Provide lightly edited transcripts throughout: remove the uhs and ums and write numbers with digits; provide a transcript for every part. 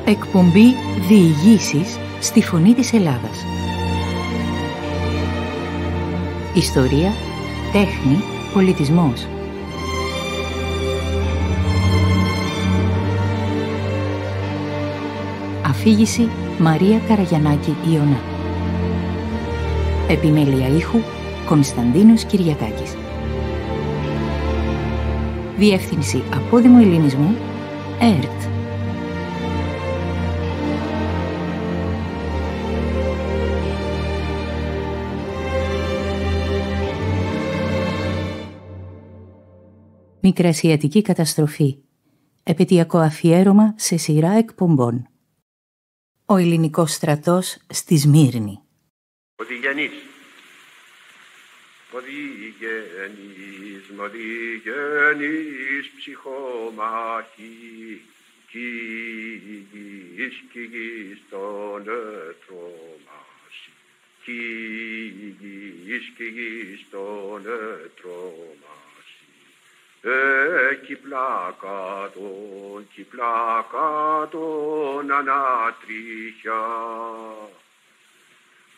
Εκπομπή Διηγήσεις στη Φωνή της Ελλάδας. Ιστορία, τέχνη, πολιτισμός. Αφήγηση Μαρία Καραγιαννάκη Ιωνά. Επιμέλεια ήχου Κωνσταντίνος Κυριακάκης. Διεύθυνση Απόδημου Ελληνισμού ΕΡΤ. Μικρασιατική καταστροφή. Επαιτειακό αφιέρωμα σε σειρά εκπομπών. Ο ελληνικός στρατός στη Σμύρνη. Οδηγενής, ψυχομαχή, κηγής τον τρομάσει, κηγής τον τρομάσει. Κι πλάκατον ανατριχιά,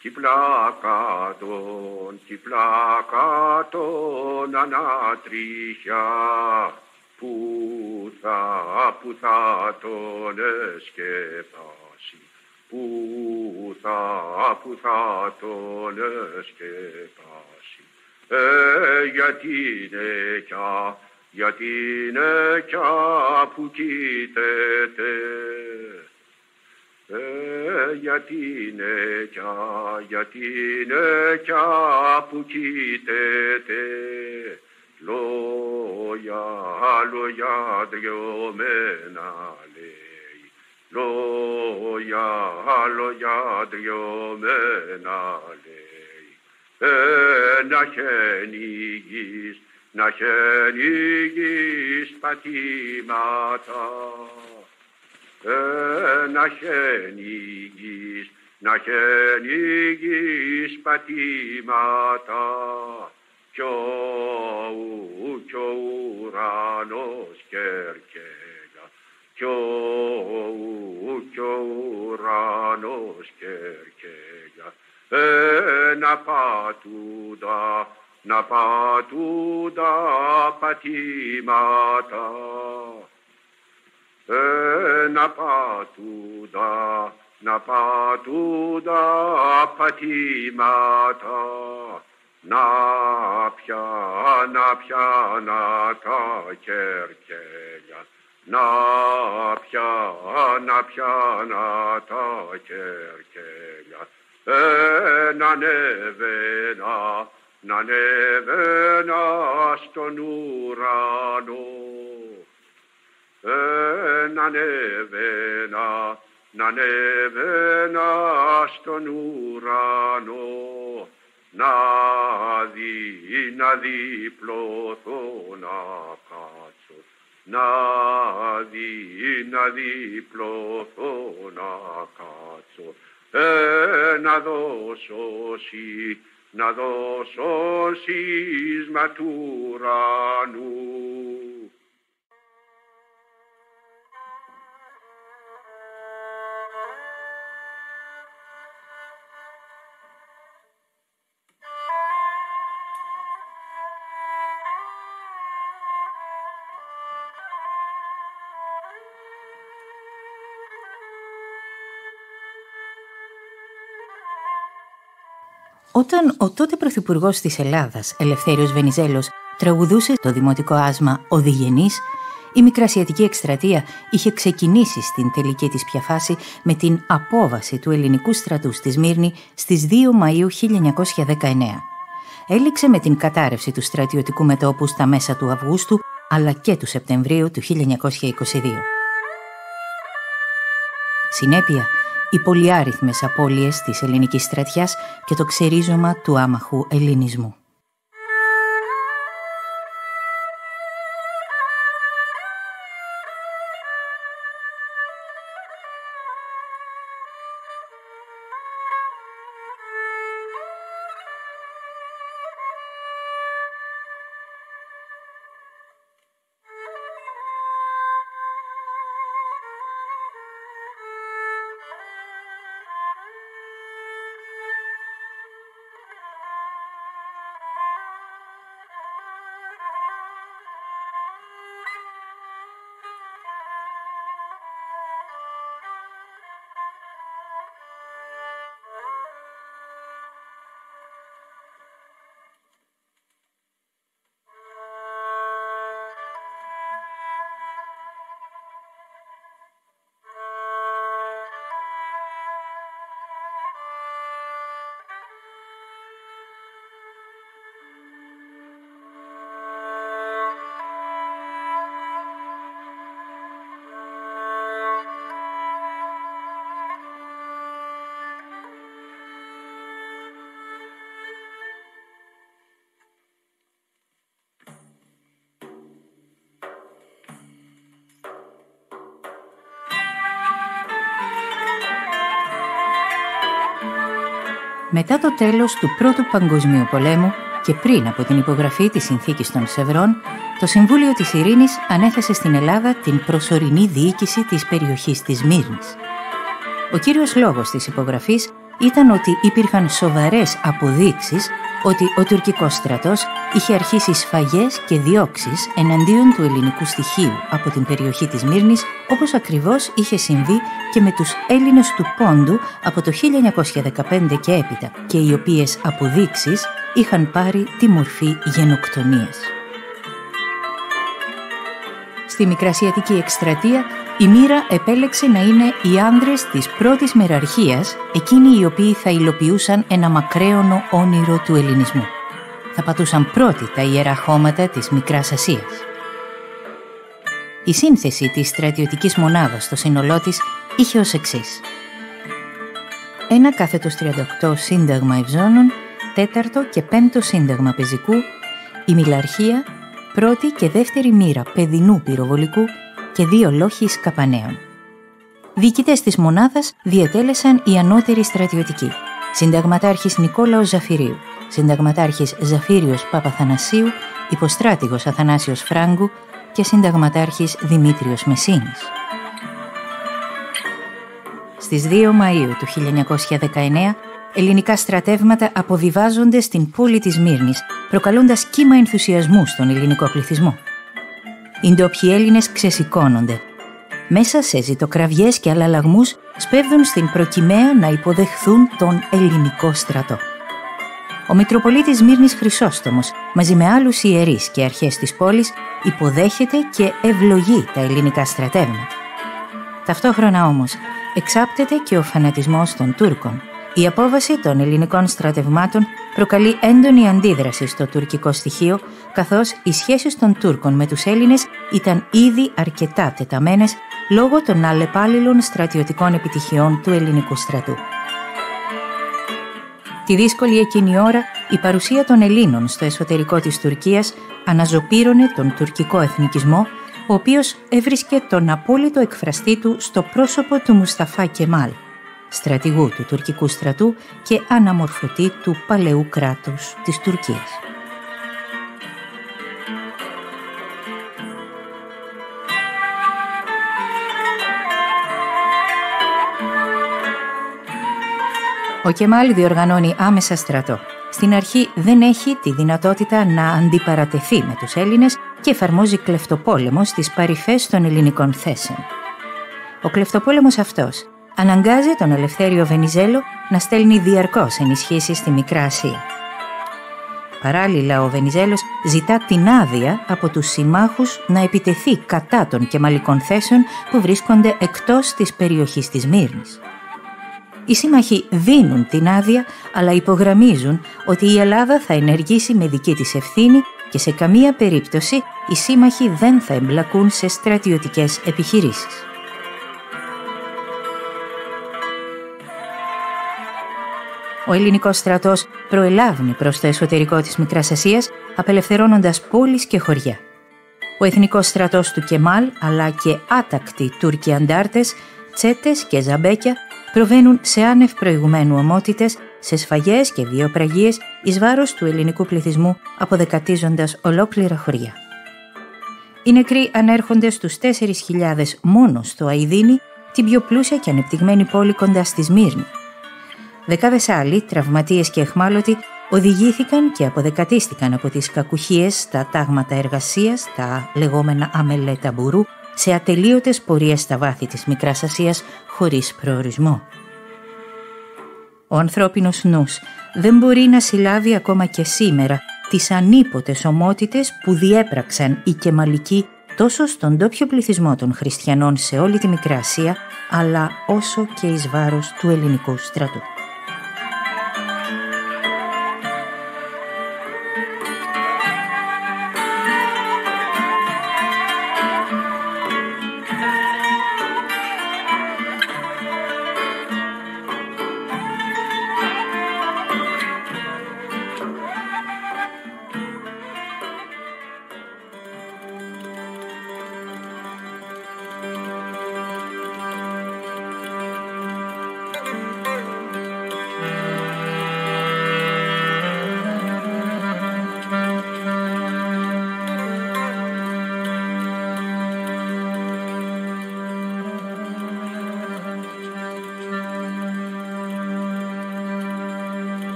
κι πλάκατον ανατριχιά, που θα τον σκεπάσει, που θα τον σκεπάσει. Γιατί είναι κι που κοίταται, γιατί είναι κι που κοίταται, λόγια δριωμένα λέει, λόγια δριωμένα λέει. Να χαινηγείς πατήματα, να χαινηγείς πατήματα, κι ο ουρανός κερκέλα, κι ο ουρανός κερκέλα. Να πατούντα πατήματα, να πατούντα πατήματα, να πιάνα τα κερκέλια, να πιάνα τα κερκέλια. Να ανέβαινα στον ουρανό, να ανέβαινα στον ουρανό, να διπλωθώ να κάτσω, να διπλωθώ να κάτσω, να δώσω σύσμα του ουρανού. Όταν ο τότε πρωθυπουργός της Ελλάδας, Ελευθέριος Βενιζέλος, τραγουδούσε το δημοτικό άσμα «Οδηγενής», η μικρασιατική εκστρατεία είχε ξεκινήσει στην τελική της πια φάση με την απόβαση του ελληνικού στρατού στη Σμύρνη στις 2 Μαΐου 1919. Έληξε με την κατάρρευση του στρατιωτικού μετώπου στα μέσα του Αυγούστου αλλά και του Σεπτεμβρίου του 1922. Συνέπεια, οι πολυάριθμες απώλειες της ελληνικής στρατιάς και το ξερίζωμα του άμαχου ελληνισμού. Μετά το τέλος του Πρώτου Παγκοσμίου Πολέμου και πριν από την υπογραφή της Συνθήκης των Σευρών, το Συμβούλιο της Ειρήνης ανέθεσε στην Ελλάδα την προσωρινή διοίκηση της περιοχής της Μύρνης. Ο κύριος λόγος της υπογραφής ήταν ότι υπήρχαν σοβαρές αποδείξεις ότι ο τουρκικός στρατός είχε αρχίσει σφαγές και διώξεις εναντίον του ελληνικού στοιχείου από την περιοχή της Μύρνης, όπως ακριβώς είχε συμβεί και με τους Έλληνες του Πόντου από το 1915 και έπειτα, και οι οποίες αποδείξεις είχαν πάρει τη μορφή γενοκτονίας. Στη Μικρασιατική εκστρατεία, η μοίρα επέλεξε να είναι οι άνδρες της πρώτης μεραρχίας, εκείνοι οι οποίοι θα υλοποιούσαν ένα μακραίωνο όνειρο του ελληνισμού. Θα πατούσαν πρώτοι τα ιερά χώματα της Μικράς Ασίας. Η σύνθεση της στρατιωτικής μονάδας στο σύνολό της είχε ως εξής: 1/38 Σύνταγμα Ευζώνων, 4ο και 5ο Σύνταγμα Πεζικού, η Μιλαρχία, πρώτη και δεύτερη μοίρα παιδινού πυροβολικού και 2 λόχοι σκαπανέων. Διοικητές της μονάδας διετέλεσαν οι ανώτεροι στρατιωτικοί: συνταγματάρχης Νικόλαος Ζαφυρίου, συνταγματάρχης Ζαφύριος Παπαθανασίου, υποστράτηγος Αθανάσιος Φράγκου και συνταγματάρχης Δημήτριος Μεσίνης. Στις 2 Μαΐου του 1919, ελληνικά στρατεύματα αποβιβάζονται στην πόλη της Μύρνης, προκαλώντας κύμα ενθουσιασμού στον ελληνικό πληθυσμό. Οι ντόπιοι Έλληνες ξεσηκώνονται. Μέσα σε ζητοκραυγές και αλλαλαγμούς σπέβδουν στην προκυμαία να υποδεχθούν τον ελληνικό στρατό. Ο Μητροπολίτης Μύρνης Χρυσόστομος, μαζί με άλλους ιερείς και αρχές της πόλης, υποδέχεται και ευλογεί τα ελληνικά στρατεύματα. Ταυτόχρονα όμως εξάπτεται και ο φανατισμός των Τούρκων. Η απόβαση των ελληνικών στρατευμάτων προκαλεί έντονη αντίδραση στο τουρκικό στοιχείο, καθώς οι σχέσεις των Τούρκων με τους Έλληνες ήταν ήδη αρκετά τεταμένες λόγω των αλλεπάλληλων στρατιωτικών επιτυχιών του ελληνικού στρατού. Τη δύσκολη εκείνη ώρα, η παρουσία των Ελλήνων στο εσωτερικό της Τουρκίας αναζωπήρωνε τον τουρκικό εθνικισμό, ο οποίος έβρισκε τον απόλυτο εκφραστή του στο πρόσωπο του Μουσταφά Κεμάλ, στρατηγού του τουρκικού στρατού και αναμορφωτή του παλαιού κράτους της Τουρκίας. Ο Κεμάλ διοργανώνει άμεσα στρατό. Στην αρχή δεν έχει τη δυνατότητα να αντιπαρατεθεί με τους Έλληνες και εφαρμόζει κλεφτοπόλεμο στις παρυφές των ελληνικών θέσεων. Ο κλεφτοπόλεμος αυτός αναγκάζει τον Ελευθέριο Βενιζέλο να στέλνει διαρκώς ενισχύσεις στη Μικρά Ασία. Παράλληλα, ο Βενιζέλος ζητά την άδεια από τους συμμάχους να επιτεθεί κατά των κεμαλικών θέσεων που βρίσκονται εκτός της περιοχής της Μύρνης. Οι σύμμαχοι δίνουν την άδεια, αλλά υπογραμμίζουν ότι η Ελλάδα θα ενεργήσει με δική της ευθύνη και σε καμία περίπτωση οι σύμμαχοι δεν θα εμπλακούν σε στρατιωτικές επιχειρήσεις. Ο ελληνικός στρατός προελάβει προς το εσωτερικό της Μικράς Ασίας, απελευθερώνοντας πόλεις και χωριά. Ο εθνικός στρατός του Κεμάλ, αλλά και άτακτοι Τούρκοι αντάρτες, τσέτες και ζαμπέκια, προβαίνουν σε άνευ προηγουμένου ομότητες, σε σφαγές και βιοπραγίες εις βάρος του ελληνικού πληθυσμού, αποδεκατίζοντας ολόκληρα χωριά. Οι νεκροί ανέρχονται στους 4.000 μόνο στο Αηδίνι, την πιο πλούσια και ανεπτυγμένη πόλη κοντά στη Σμύρνη. Δεκάδες άλλοι, τραυματίες και αιχμάλωτοι, οδηγήθηκαν και αποδεκατίστηκαν από τις κακουχίες στα τάγματα εργασίας, τα λεγόμενα αμελέτα μπουρού, σε ατελείωτες πορείες στα βάθη της Μικράς Ασίας χωρίς προορισμό. Ο ανθρώπινος νους δεν μπορεί να συλλάβει ακόμα και σήμερα τις ανίποτες ομότητες που διέπραξαν οι κεμαλικοί τόσο στον ντόπιο πληθυσμό των χριστιανών σε όλη τη Μικρά Ασία, αλλά όσο και εις βάρος του ελληνικού στρατού.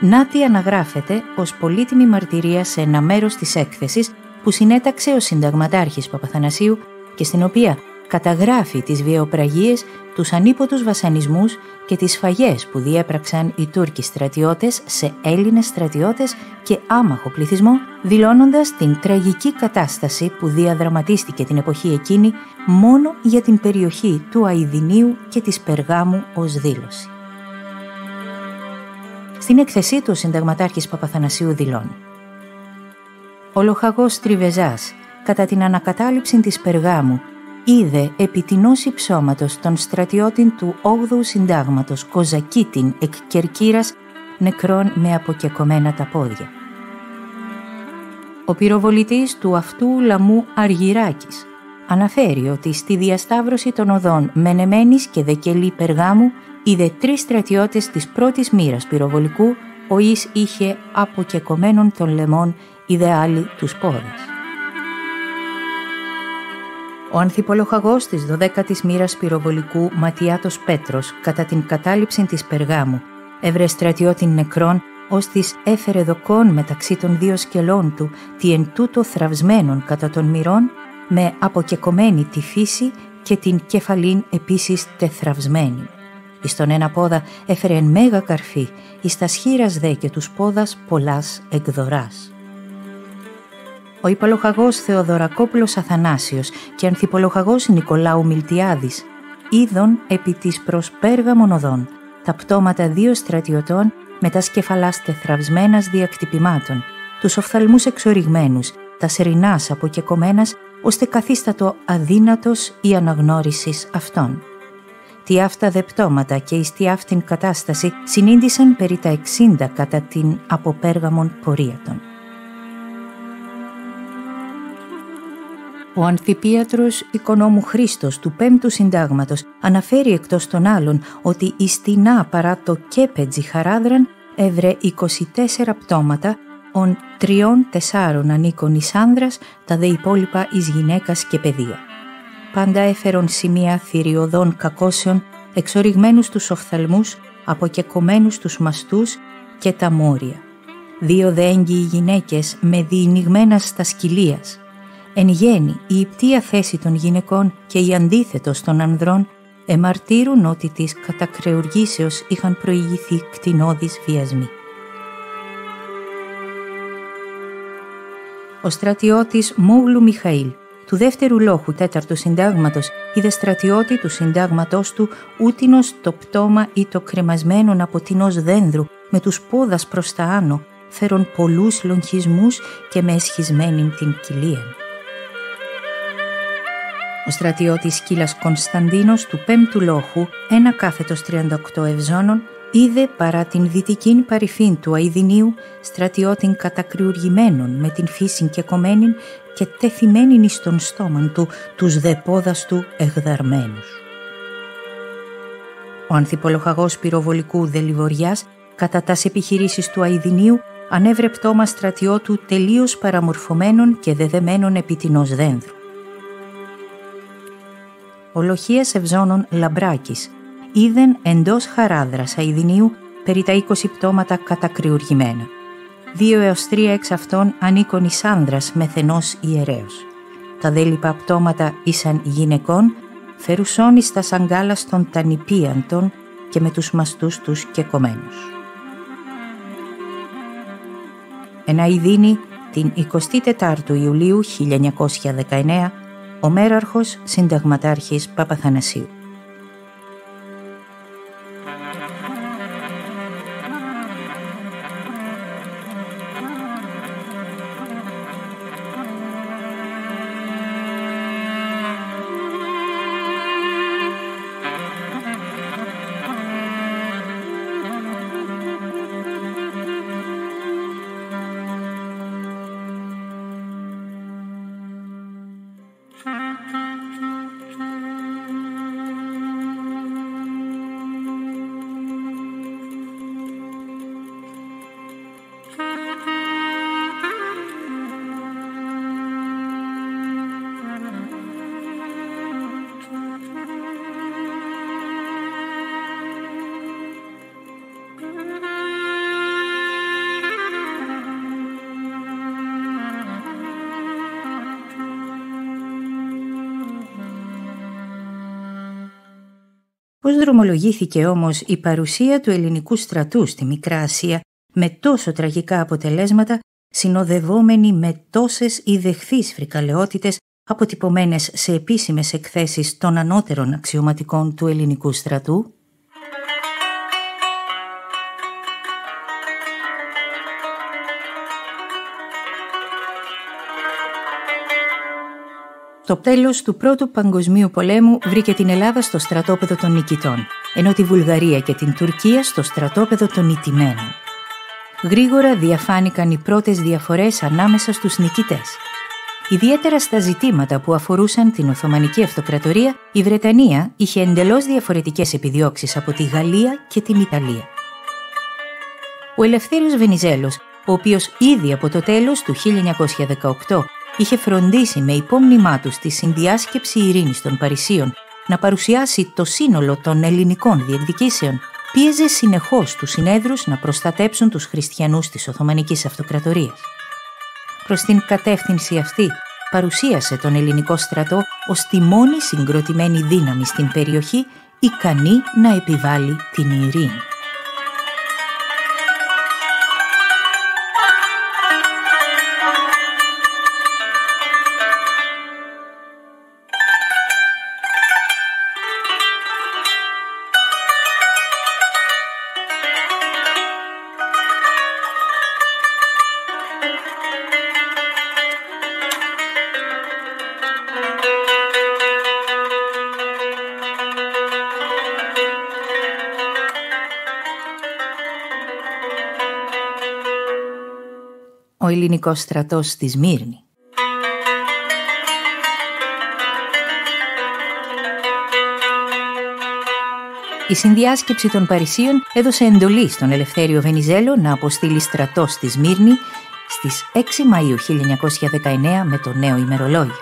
να τι αναγράφεται ως πολύτιμη μαρτυρία σε ένα μέρος της έκθεσης που συνέταξε ο συνταγματάρχης Παπαθανασίου και στην οποία καταγράφει τις βιαιοπραγίες, τους ανίποτους βασανισμούς και τις σφαγές που διέπραξαν οι Τούρκοι στρατιώτες σε Έλληνες στρατιώτες και άμαχο πληθυσμό, δηλώνοντας την τραγική κατάσταση που διαδραματίστηκε την εποχή εκείνη μόνο για την περιοχή του Αηδινίου και της Περγάμου ως δήλωση. Στην έκθεσή του ο συνταγματάρχης Παπαθανασίου δηλώνει: «Ο λοχαγός Τριβεζάς, κατά την ανακατάληψη της Περγάμου, είδε επί τινός υψώματος των στρατιώτην του 8ου Συντάγματος Κοζακίτην εκ Κερκύρας νεκρών με αποκεκομένα τα πόδια. Ο πυροβολητής του αυτού λαμού Αργυράκης αναφέρει ότι στη διασταύρωση των οδών Μενεμένης και Δεκελή Περγάμου είδε 3 στρατιώτες της πρώτης μοίρας πυροβολικού, ο εις είχε αποκεκομένων των λαιμών, είδε άλλοι τους πόδας. Ο ανθιπολοχαγός της 12ης μοίρας πυροβολικού Ματιάτος Πέτρος, κατά την κατάληψη της Περγάμου, έβρε στρατιώτην νεκρών, ως της έφερε δοκών μεταξύ των 2 σκελών του, τι εν τούτο θραυσμένων κατά των μοιρών, με αποκεκομένη τη φύση και την κεφαλήν επίσης τεθραυσμένη. Εις τον ένα πόδα έφερε εν μέγα καρφή, εις τα σχήρας δε και τους πόδας πολλάς εκδοράς. Ο υπολοχαγός Θεοδωρακόπουλος Αθανάσιος και ανθιπολοχαγός Νικολάου Μιλτιάδης είδον επί της προς Πέργαμον οδών τα πτώματα 2 στρατιωτών με τα σκεφαλάς τεθραυσμένας διακτυπημάτων, τους οφθαλμούς εξοριγμένους, τα σερινάς αποκεκομένας, ώστε καθίστατο αδύνατος η αναγνώρισης αυτών. Τι αυτά δε πτώματα και εις τι αυτήν κατάσταση συνήντησαν περί τα 60 κατά την από Πέργαμον πορείατον. Ο Ανθιπίατρος Οικονόμου Χρήστος του 5ου Συντάγματος αναφέρει εκτός των άλλων ότι εις τινά παρά το Κέπετζι Χαράδραν έβρε 24 πτώματα, ον 3-4 ανήκων εις άνδρας, τα δε υπόλοιπα εις γυναίκας και παιδεία. Πάντα έφερον σημεία θηριωδών κακώσεων, εξοριγμένους τους οφθαλμούς, αποκεκομένους τους μαστούς και τα μόρια. 2 δε έγκυοι γυναίκες με διηνυγμένα στα σκυλίας. Εν γέννη, η υπτία θέση των γυναικών και η αντίθετος των ανδρών εμαρτύρουν ότι της κατακρεουργήσεως είχαν προηγηθεί κτηνώδεις βιασμοί. Ο στρατιώτης Μόγλου Μιχαήλ, του δεύτερου λόχου 4ου Συντάγματος, είδε στρατιώτη του Συντάγματός του ούτινος το πτώμα ή το κρεμασμένον από τινός δένδρου με τους πόδας προς τα άνω, φέρον πολλούς λογχισμούς και με εσχισμένην την κοιλίαν. Ο στρατιώτης Σκύλας Κωνσταντίνος του 5ου λόχου, 1/38 ευζώνων, είδε παρά την δυτικήν παρυφήν του Αηδινίου στρατιώτην κατακριουργημένον με την φύσιν και κομμένην και τεθειμένην εις τον στόμαν του τους δε πόδας του εγδαρμένους. Ο ανθιπολοχαγός πυροβολικού Δελιβοριάς κατά τας επιχειρήσεις του Αηδινίου ανέβρε πτώμα στρατιώτου τελείως παραμορφωμένων και δεδεμένων επί τινός δένδρου. Ο Λοχίας Ευζώνων Λαμπράκης είδεν εντός Χαράδρας Αηδινίου περί τα 20 πτώματα κατακριουργημένα. 2 έως 3 εξ αυτών ανήκον εις άνδρας μεθενός ιερέως. Τα δε λοιπά πτώματα ήσαν γυναικών, φερουσών εις τα σαγκάλας των τανιπίαντων και με τους μαστούς τους κεκομένους. Εν Αηδίνη, την 24ου Ιουλίου 1919, ο μέραρχος συνταγματάρχης Παπαθανασίου. Πώς δρομολογήθηκε όμως η παρουσία του ελληνικού στρατού στη Μικρά Ασία με τόσο τραγικά αποτελέσματα, συνοδευόμενη με τόσες ιδεχθείς φρικαλαιότητες αποτυπωμένες σε επίσημες εκθέσεις των ανώτερων αξιωματικών του ελληνικού στρατού? Το τέλος του Πρώτου Παγκοσμίου Πολέμου βρήκε την Ελλάδα στο στρατόπεδο των νικητών, ενώ τη Βουλγαρία και την Τουρκία στο στρατόπεδο των ηττημένων. Γρήγορα διαφάνηκαν οι πρώτες διαφορές ανάμεσα στους νικητές. Ιδιαίτερα στα ζητήματα που αφορούσαν την Οθωμανική Αυτοκρατορία, η Βρετανία είχε εντελώς διαφορετικές επιδιώξεις από τη Γαλλία και την Ιταλία. Ο Ελευθέριος Βενιζέλος, ο οποίος ήδη από το τέλος του 1918 είχε φροντίσει με υπόμνημά του στη συνδιάσκεψη ειρήνης των Παρισίων να παρουσιάσει το σύνολο των ελληνικών διεκδικήσεων, πίεζε συνεχώς τους συνέδρους να προστατέψουν τους χριστιανούς της Οθωμανικής Αυτοκρατορίας. Προς την κατεύθυνση αυτή παρουσίασε τον ελληνικό στρατό ως τη μόνη συγκροτημένη δύναμη στην περιοχή ικανή να επιβάλλει την ειρήνη. Ο ελληνικός στρατός στη Σμύρνη. Η συνδιάσκεψη των Παρισίων έδωσε εντολή στον Ελευθέριο Βενιζέλο να αποστείλει στρατό στη Σμύρνη στις 6 Μαΐου 1919 με το νέο ημερολόγιο.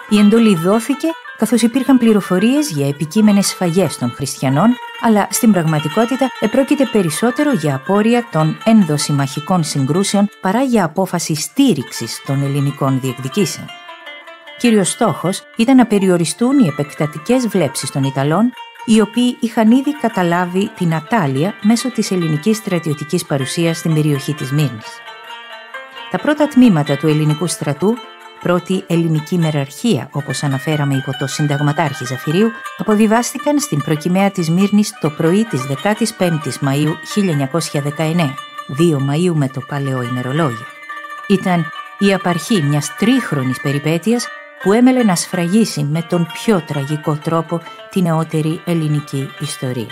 Η εντολή δόθηκε καθώς υπήρχαν πληροφορίες για επικείμενες σφαγές των χριστιανών, αλλά στην πραγματικότητα επρόκειται περισσότερο για απόρρια των ενδοσυμμαχικών συγκρούσεων παρά για απόφαση στήριξης των ελληνικών διεκδικήσεων. Κύριος στόχος ήταν να περιοριστούν οι επεκτατικές βλέψεις των Ιταλών, οι οποίοι είχαν ήδη καταλάβει την ατάλεια μέσω της ελληνικής στρατιωτικής παρουσίας στην περιοχή της Μύρνης. Τα πρώτα τμήματα του ελληνικού στρατού, πρώτη ελληνική μεραρχία όπως αναφέραμε υπό το συνταγματάρχη Ζαφυρίου, αποβιβάστηκαν στην προκυμαία της Μύρνης το πρωί της 15ης Μαΐου 1919, 2 Μαΐου με το παλαιό ημερολόγιο. Ήταν η απαρχή μιας τρίχρονης περιπέτειας που έμελε να σφραγίσει με τον πιο τραγικό τρόπο την νεότερη ελληνική ιστορία.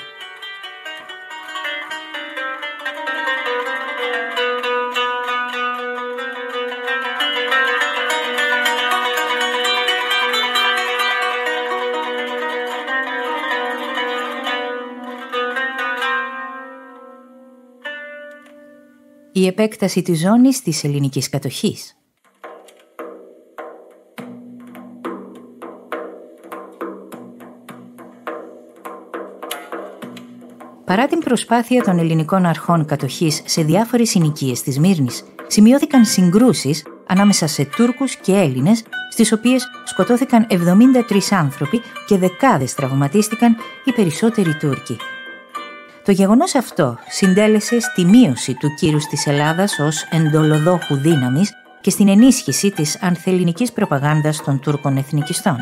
Η επέκταση της ζώνης της ελληνικής κατοχής. Παρά την προσπάθεια των ελληνικών αρχών κατοχής σε διάφορες συνοικίες της Μύρνης, σημειώθηκαν συγκρούσεις ανάμεσα σε Τούρκους και Έλληνες, στις οποίες σκοτώθηκαν 73 άνθρωποι και δεκάδες τραυματίστηκαν, οι περισσότεροι Τούρκοι. Το γεγονός αυτό συντέλεσε στη μείωση του κύρους της Ελλάδας ως εντολοδόχου δύναμης και στην ενίσχυση της ανθελληνικής προπαγάνδας των Τούρκων εθνικιστών.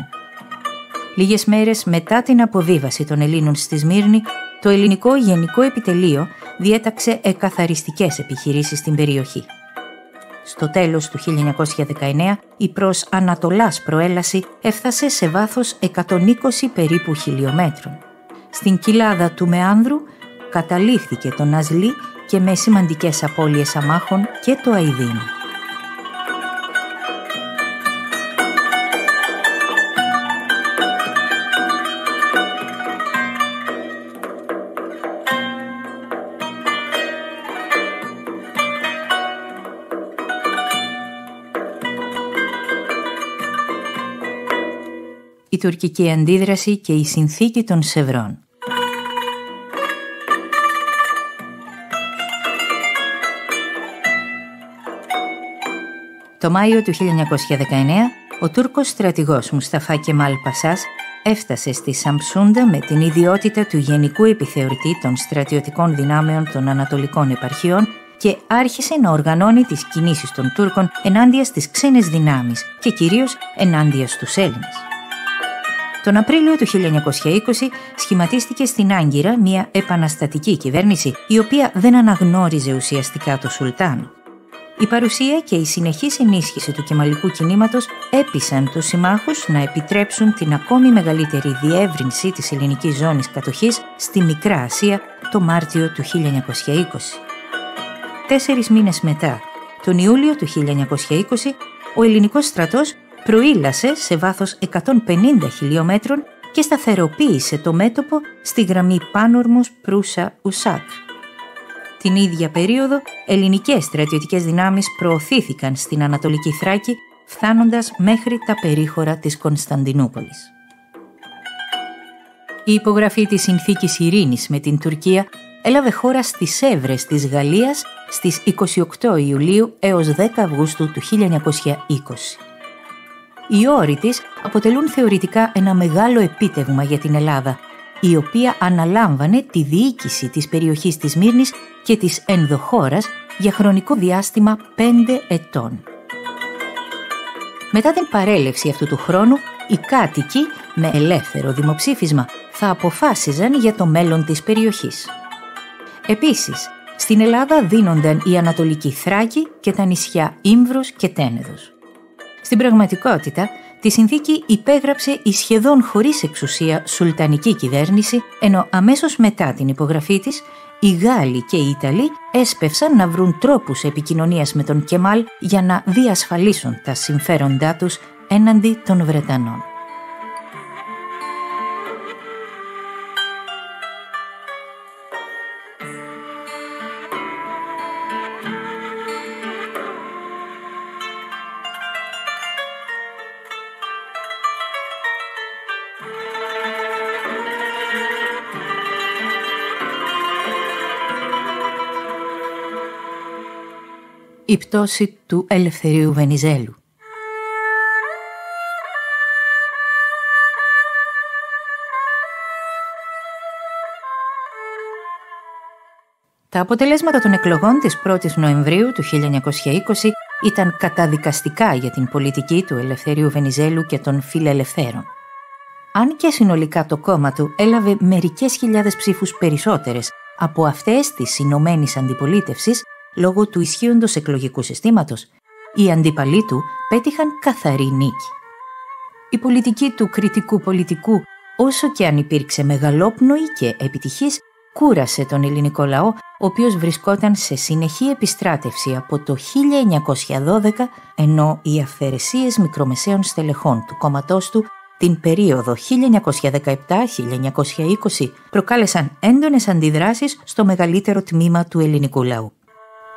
Λίγες μέρες μετά την αποβίβαση των Ελλήνων στη Σμύρνη, το ελληνικό Γενικό Επιτελείο διέταξε εκαθαριστικές επιχειρήσεις στην περιοχή. Στο τέλος του 1919, η προς Ανατολάς προέλαση έφτασε σε βάθος 120 περίπου χιλιόμετρων. Στην κοιλάδα του Μεάνδρου καταλήφθηκε το Ναζλί και με σημαντικές απώλειες αμάχων και το Αηδίνο. Η τουρκική αντίδραση και η συνθήκη των Σευρών. Το Μάιο του 1919, ο Τούρκος στρατηγός Μουσταφά Κεμάλ Πασάς έφτασε στη Σαμψούντα με την ιδιότητα του Γενικού Επιθεωρητή των Στρατιωτικών Δυνάμεων των Ανατολικών Επαρχιών και άρχισε να οργανώνει τις κινήσεις των Τούρκων ενάντια στις ξένες δυνάμεις και κυρίως ενάντια στους Έλληνες. Τον Απρίλιο του 1920 σχηματίστηκε στην Άγκυρα μια επαναστατική κυβέρνηση, η οποία δεν αναγνώριζε ουσιαστικά το Σουλτάνο. Η παρουσία και η συνεχής ενίσχυση του κεμαλικού κινήματος έπεισαν τους συμμάχους να επιτρέψουν την ακόμη μεγαλύτερη διεύρυνση της ελληνικής ζώνης κατοχής στη Μικρά Ασία το Μάρτιο του 1920. 4 μήνες μετά, τον Ιούλιο του 1920, ο ελληνικός στρατός προήλασε σε βάθος 150 χιλιόμετρων και σταθεροποίησε το μέτωπο στη γραμμή Πάνορμος Προύσα-Ουσάκ. Την ίδια περίοδο, ελληνικές στρατιωτικές δυνάμεις προωθήθηκαν στην Ανατολική Θράκη, φτάνοντας μέχρι τα περίχωρα της Κωνσταντινούπολης. Η υπογραφή της Συνθήκης Ειρήνης με την Τουρκία έλαβε χώρα στις Σέβρες της Γαλλίας στις 28 Ιουλίου έως 10 Αυγούστου του 1920. Οι όροι της αποτελούν θεωρητικά ένα μεγάλο επίτευγμα για την Ελλάδα, η οποία αναλάμβανε τη διοίκηση της περιοχής της Μύρνης και της ενδοχώρας για χρονικό διάστημα 5 ετών. Μετά την παρέλευση αυτού του χρόνου, οι κάτοικοι με ελεύθερο δημοψήφισμα θα αποφάσιζαν για το μέλλον της περιοχής. Επίσης, στην Ελλάδα δίνονταν η Ανατολική Θράκη και τα νησιά Ήμβρος και Τένεδος. Στην πραγματικότητα, τη συνθήκη υπέγραψε η σχεδόν χωρίς εξουσία σουλτανική κυβέρνηση, ενώ αμέσως μετά την υπογραφή της, οι Γάλλοι και οι Ιταλοί έσπευσαν να βρουν τρόπους επικοινωνίας με τον Κεμάλ για να διασφαλίσουν τα συμφέροντά τους έναντι των Βρετανών. Η πτώση του Ελευθερίου Βενιζέλου. Τα αποτελέσματα των εκλογών της 1ης Νοεμβρίου του 1920 ήταν καταδικαστικά για την πολιτική του Ελευθερίου Βενιζέλου και των φιλελευθέρων. Αν και συνολικά το κόμμα του έλαβε μερικές χιλιάδες ψήφους περισσότερες από αυτές της Ηνωμένης Αντιπολίτευσης, λόγω του ισχύοντος εκλογικού συστήματος, οι αντίπαλοι του πέτυχαν καθαρή νίκη. Η πολιτική του κριτικού πολιτικού, όσο και αν υπήρξε μεγαλόπνοη και επιτυχής, κούρασε τον ελληνικό λαό, ο οποίος βρισκόταν σε συνεχή επιστράτευση από το 1912, ενώ οι αυθαιρεσίες μικρομεσαίων στελεχών του κόμματός του την περίοδο 1917-1920 προκάλεσαν έντονες αντιδράσεις στο μεγαλύτερο τμήμα του ελληνικού λαού.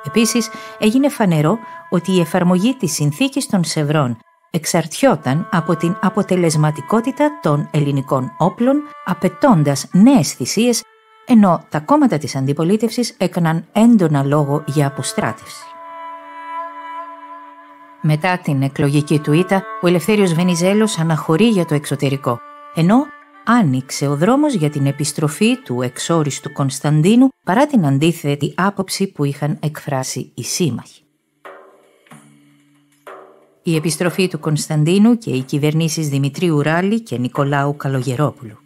Επίσης, έγινε φανερό ότι η εφαρμογή της συνθήκης των Σευρών εξαρτιόταν από την αποτελεσματικότητα των ελληνικών όπλων, απαιτώντας νέες θυσίες, ενώ τα κόμματα της αντιπολίτευσης έκαναν έντονα λόγο για αποστράτευση. Μετά την εκλογική του ήττα, ο Ελευθέριος Βενιζέλος αναχωρεί για το εξωτερικό, ενώ άνοιξε ο δρόμος για την επιστροφή του εξόριστου Κωνσταντίνου παρά την αντίθετη άποψη που είχαν εκφράσει οι σύμμαχοι. Η επιστροφή του Κωνσταντίνου και οι κυβερνήσεις Δημητρίου Ράλη και Νικολάου Καλογερόπουλου.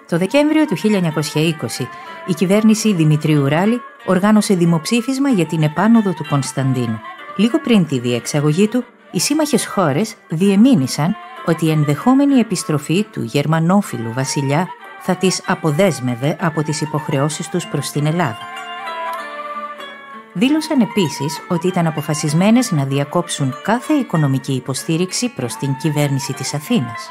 Το Δεκέμβριο του 1920, η κυβέρνηση Δημητρίου Ράλη οργάνωσε δημοψήφισμα για την επάνωδο του Κωνσταντίνου. Λίγο πριν τη διεξαγωγή του, οι σύμμαχες χώρες διεμήνυσαν ότι η ενδεχόμενη επιστροφή του γερμανόφιλου βασιλιά θα τις αποδέσμευε από τις υποχρεώσεις τους προς την Ελλάδα. Δήλωσαν επίσης ότι ήταν αποφασισμένες να διακόψουν κάθε οικονομική υποστήριξη προς την κυβέρνηση της Αθήνας.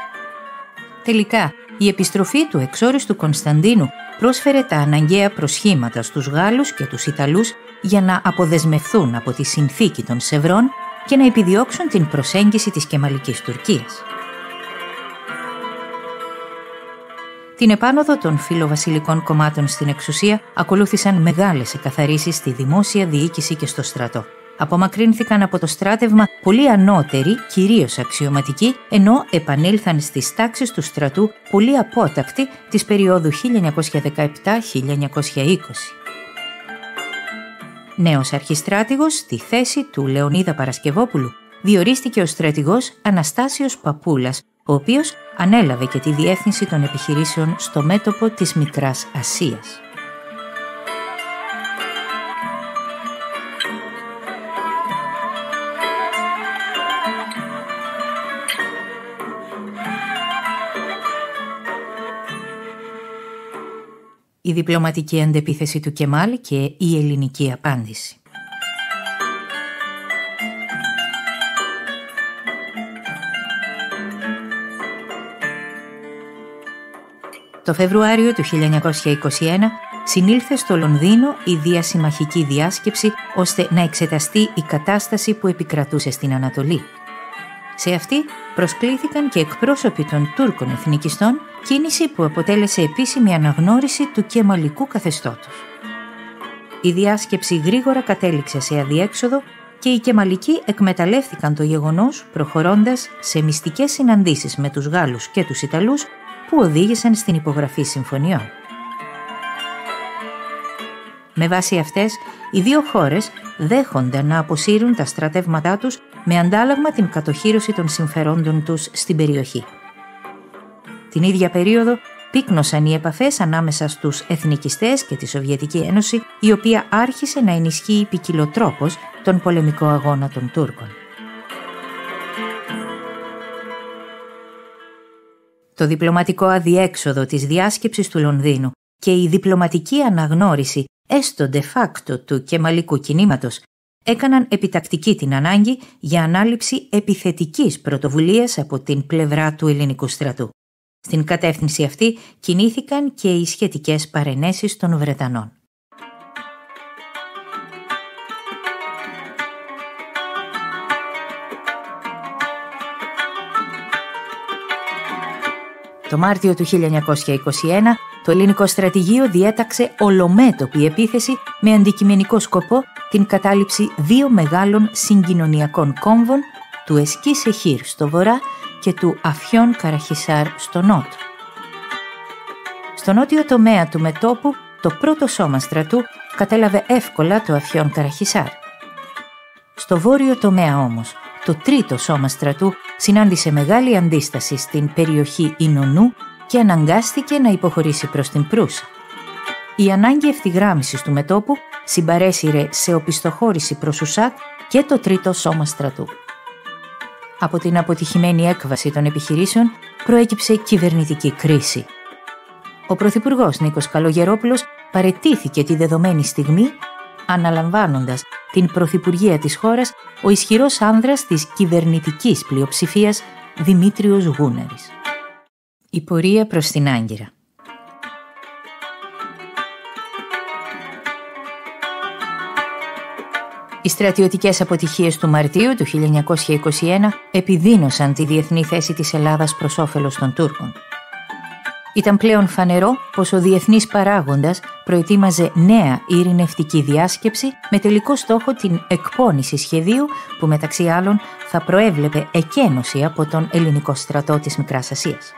Τελικά, η επιστροφή του εξόριστου Κωνσταντίνου πρόσφερε τα αναγκαία προσχήματα στους Γάλλους και τους Ιταλούς για να αποδεσμευθούν από τη συνθήκη των Σευρών και να επιδιώξουν την προσέγγιση της Κεμαλικής Τουρκίας. Την επάνωδο των φιλοβασιλικών κομμάτων στην εξουσία ακολούθησαν μεγάλες εκαθαρίσεις στη δημόσια διοίκηση και στο στρατό. απομακρύνθηκαν από το στράτευμα πολύ ανώτεροι, κυρίως αξιωματικοί, ενώ επανήλθαν στις τάξεις του στρατού πολύ απότακτοι της περίοδου 1917-1920. Νέος αρχιστράτηγος στη θέση του Λεωνίδα Παρασκευόπουλου διορίστηκε ο στρατηγός Αναστάσιος Παπούλας, ο οποίος ανέλαβε και τη διεύθυνση των επιχειρήσεων στο μέτωπο της Μικράς Ασίας. Η διπλωματική αντεπίθεση του Κεμάλ και η ελληνική απάντηση. Το Φεβρουάριο του 1921 συνήλθε στο Λονδίνο η διασυμμαχική διάσκεψη ώστε να εξεταστεί η κατάσταση που επικρατούσε στην Ανατολή. Σε αυτή προσκλήθηκαν και εκπρόσωποι των Τούρκων εθνικιστών, κίνηση που αποτέλεσε επίσημη αναγνώριση του κεμαλικού καθεστώτος. Η διάσκεψη γρήγορα κατέληξε σε αδιέξοδο και οι κεμαλικοί εκμεταλλεύτηκαν το γεγονός προχωρώντας σε μυστικές συναντήσεις με τους Γάλλους και τους Ιταλούς που οδήγησαν στην υπογραφή συμφωνιών. Με βάση αυτές, οι δύο χώρες δέχονταν να αποσύρουν τα στρατεύματά τους με αντάλλαγμα την κατοχύρωση των συμφερόντων τους στην περιοχή. Την ίδια περίοδο πύκνωσαν οι επαφές ανάμεσα στους εθνικιστές και τη Σοβιετική Ένωση, η οποία άρχισε να ενισχύει ποικιλοτρόπως τον πολεμικό αγώνα των Τούρκων. Το διπλωματικό αδιέξοδο της διάσκεψης του Λονδίνου και η διπλωματική αναγνώριση έστω de facto του κεμαλικού κινήματος έκαναν επιτακτική την ανάγκη για ανάληψη επιθετικής πρωτοβουλίας από την πλευρά του ελληνικού στρατού. Στην κατεύθυνση αυτή κινήθηκαν και οι σχετικές παρενέσεις των Βρετανών. Το Μάρτιο του 1921 το ελληνικό στρατηγείο διέταξε ολομέτωπη επίθεση με αντικειμενικό σκοπό την κατάληψη δύο μεγάλων συγκοινωνιακών κόμβων, του Εσκή Σεχίρ στο βορρά και του Αφιόν Καραχισάρ στο νότο. Στο νότιο τομέα του μετώπου, το πρώτο σώμα στρατού κατέλαβε εύκολα το Αφιόν Καραχισάρ. Στο βόρειο τομέα όμως, το τρίτο σώμα στρατού συνάντησε μεγάλη αντίσταση στην περιοχή Ινωνού και αναγκάστηκε να υποχωρήσει προς την Προύσα. Η ανάγκη ευθυγράμμισης του μετώπου συμπαρέσυρε σε οπισθοχώρηση προς Ουσάτ και το τρίτο σώμα στρατού. Από την αποτυχημένη έκβαση των επιχειρήσεων προέκυψε κυβερνητική κρίση. Ο Πρωθυπουργός Νίκος Καλογερόπουλος παραιτήθηκε τη δεδομένη στιγμή, αναλαμβάνοντας την πρωθυπουργία της χώρας ο ισχυρός άνδρας της κυβερνητικής πλειοψηφίας Δημήτριος Γούναρης. Η πορεία προς την Άγκυρα. Οι στρατιωτικές αποτυχίες του Μαρτίου του 1921 επιδίνωσαν τη διεθνή θέση της Ελλάδας προς όφελος των Τούρκων. Ήταν πλέον φανερό πως ο διεθνής παράγοντας προετοίμαζε νέα ειρηνευτική διάσκεψη με τελικό στόχο την εκπόνηση σχεδίου που μεταξύ άλλων θα προέβλεπε εκένωση από τον ελληνικό στρατό της Μικράς Ασίας.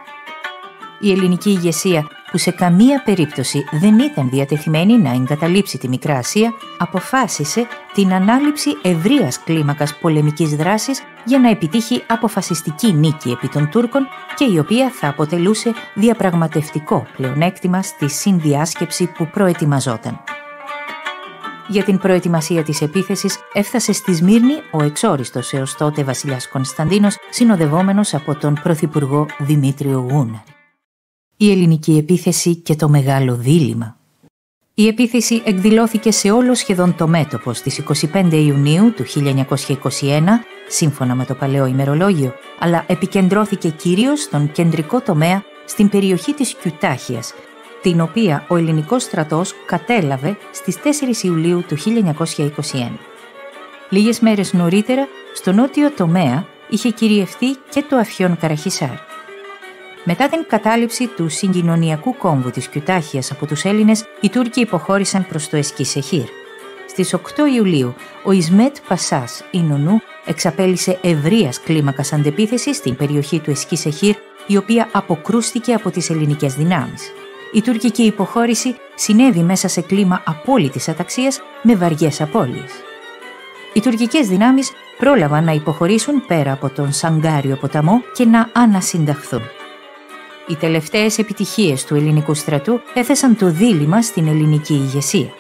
Η ελληνική ηγεσία, που σε καμία περίπτωση δεν ήταν διατεθειμένη να εγκαταλείψει τη Μικρά Ασία, αποφάσισε την ανάληψη ευρείας κλίμακας πολεμικής δράσης για να επιτύχει αποφασιστική νίκη επί των Τούρκων και η οποία θα αποτελούσε διαπραγματευτικό πλεονέκτημα στη συνδιάσκεψη που προετοιμαζόταν. Για την προετοιμασία της επίθεσης έφτασε στη Σμύρνη ο εξόριστος έως τότε βασιλιάς Κωνσταντίνος, συνοδευόμενος από τον πρωθυπουργό Δημήτριο Γούναρη. Η ελληνική επίθεση και το μεγάλο δίλημμα. Η επίθεση εκδηλώθηκε σε όλο σχεδόν το μέτωπο στις 25 Ιουνίου του 1921, σύμφωνα με το παλαιό ημερολόγιο, αλλά επικεντρώθηκε κυρίως στον κεντρικό τομέα στην περιοχή της Κιουτάχιας, την οποία ο ελληνικός στρατός κατέλαβε στις 4 Ιουλίου του 1921. Λίγες μέρες νωρίτερα, στο νότιο τομέα είχε κυριευτεί και το Αφιόν Καραχισάρ. Μετά την κατάληψη του συγκοινωνιακού κόμβου της Κιουτάχιας από τους Έλληνες, οι Τούρκοι υποχώρησαν προς το Εσκή Σεχίρ. Στις 8 Ιουλίου, ο Ισμέτ Πασάς Ινονού εξαπέλυσε ευρείας κλίμακας αντεπίθεση στην περιοχή του Εσκι Σεχίρ, η οποία αποκρούστηκε από τις ελληνικές δυνάμεις. Η τουρκική υποχώρηση συνέβη μέσα σε κλίμα απόλυτης αταξίας με βαριές απώλειες. Οι τουρκικές δυνάμεις πρόλαβαν να υποχωρήσουν πέρα από τον Σαγκάριο ποταμό και να ανασυνταχθούν. Οι τελευταίες επιτυχίες του ελληνικού στρατού έθεσαν το δίλημμα στην ελληνική ηγεσία.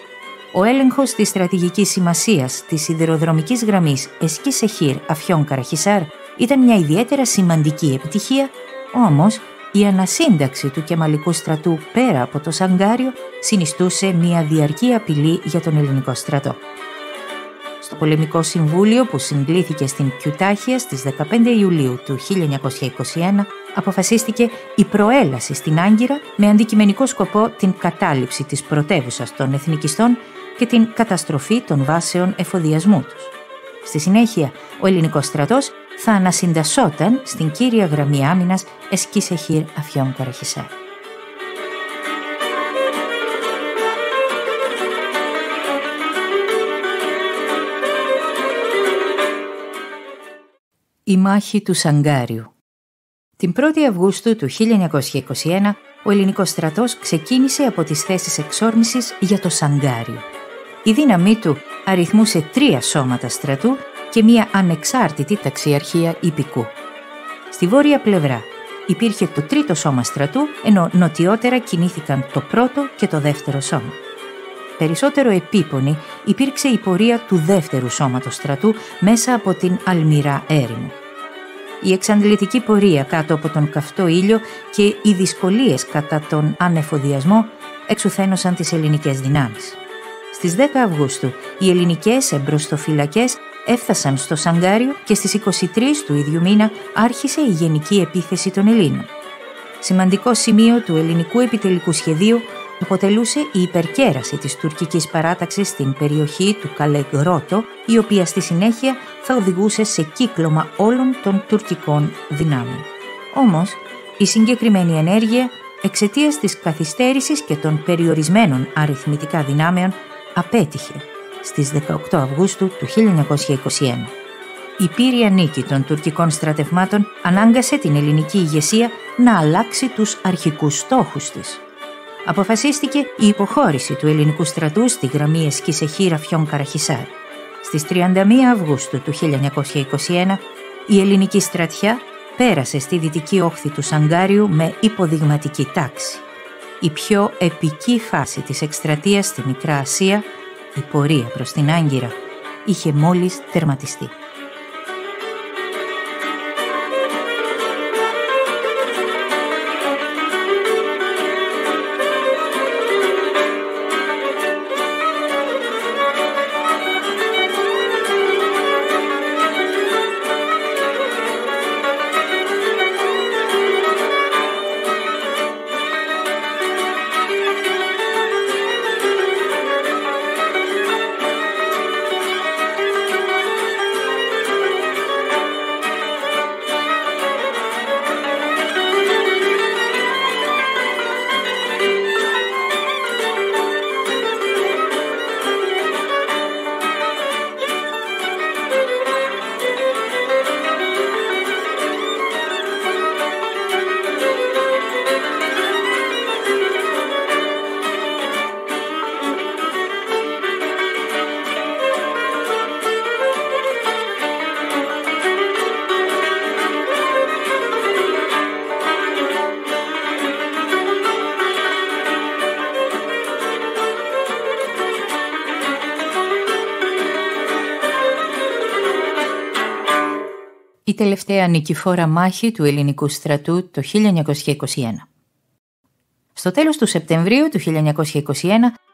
Ο έλεγχος της στρατηγικής σημασίας της σιδηροδρομικής γραμμής Εσκι Σεχίρ Αφιόν Καραχισάρ ήταν μια ιδιαίτερα σημαντική επιτυχία, όμως η ανασύνταξη του κεμαλικού στρατού πέρα από το Σαγκάριο συνιστούσε μια διαρκή απειλή για τον ελληνικό στρατό. Στο Πολεμικό Συμβούλιο που συγκλήθηκε στην Κιουτάχια στις 15 Ιουλίου του 1921 αποφασίστηκε η προέλαση στην Άγκυρα με αντικειμενικό σκοπό την κατάληψη της πρωτεύουσας των εθνικιστών και την καταστροφή των βάσεων εφοδιασμού τους. Στη συνέχεια, ο ελληνικός στρατός θα ανασυντασσόταν στην κύρια γραμμή άμυνας Εσκι Σεχίρ Αφιόν Καραχισάρ. Η μάχη του Σαγκάριου. Την 1η Αυγούστου του 1921, ο ελληνικός στρατός ξεκίνησε από τις θέσεις εξόρμησης για το Σαγκάριο. Η δύναμή του αριθμούσε 3 σώματα στρατού και μία ανεξάρτητη ταξιαρχία ιππικού. Στη βόρεια πλευρά υπήρχε το 3ο σώμα στρατού, ενώ νοτιότερα κινήθηκαν το 1ο και το 2ο σώμα. Περισσότερο επίπονη υπήρξε η πορεία του 2ου σώματος στρατού μέσα από την αλμυρά έρημο. Η εξαντλητική πορεία κάτω από τον καυτό ήλιο και οι δυσκολίες κατά τον ανεφοδιασμό εξουθένωσαν τις ελληνικές δυνάμεις. Στις 10 Αυγούστου οι ελληνικές εμπροστοφυλακές έφτασαν στο Σαγκάριο και στις 23 του ίδιου μήνα άρχισε η γενική επίθεση των Ελλήνων. Σημαντικό σημείο του ελληνικού επιτελικού σχεδίου αποτελούσε η υπερκέραση της τουρκικής παράταξης στην περιοχή του Καλεγκρότο, η οποία στη συνέχεια θα οδηγούσε σε κύκλωμα όλων των τουρκικών δυνάμεων. Όμως, η συγκεκριμένη ενέργεια, εξαιτίας της καθυστέρησης και των περιορισμένων αριθμητικά δυνάμεων, απέτυχε στις 18 Αυγούστου του 1921. Η πήρια νίκη των τουρκικών στρατευμάτων ανάγκασε την ελληνική ηγεσία να αλλάξει τους αρχικούς στόχους της. Αποφασίστηκε η υποχώρηση του ελληνικού στρατού στη γραμμή Εσκι Σεχίρ Αφιόν Καραχισάρ. Στις 31 Αυγούστου του 1921, η ελληνική στρατιά πέρασε στη δυτική όχθη του Σαγκάριου με υποδειγματική τάξη. Η πιο επική φάση της εκστρατείας στη Μικρά Ασία, η πορεία προς την Άγκυρα, είχε μόλις τερματιστεί. Η τελευταία νικηφόρα μάχη του ελληνικού στρατού το 1921. Στο τέλος του Σεπτεμβρίου του 1921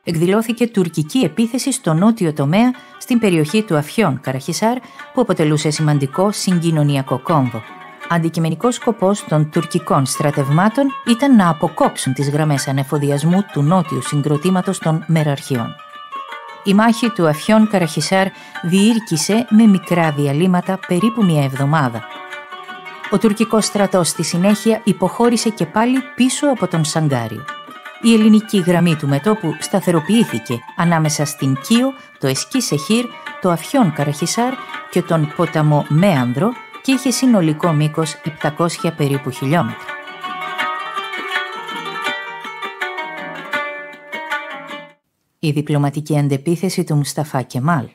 εκδηλώθηκε τουρκική επίθεση στο νότιο τομέα στην περιοχή του Αφιόν Καραχισάρ, που αποτελούσε σημαντικό συγκοινωνιακό κόμβο. Αντικειμενικός σκοπός των τουρκικών στρατευμάτων ήταν να αποκόψουν τις γραμμές ανεφοδιασμού του νότιου συγκροτήματος των μεραρχιών. Η μάχη του Αφιόν Καραχισάρ διήρκησε με μικρά διαλύματα περίπου μια εβδομάδα. Ο τουρκικός στρατός στη συνέχεια υποχώρησε και πάλι πίσω από τον Σαγκάριο. η ελληνική γραμμή του μετώπου σταθεροποιήθηκε ανάμεσα στην Κίο, το Εσκή Σεχήρ, το Αφιόν Καραχισάρ και τον ποταμό Μέανδρο και είχε συνολικό μήκος 700 περίπου χιλιόμετρα. Η διπλωματική αντεπίθεση του Μουσταφά Κεμάλ.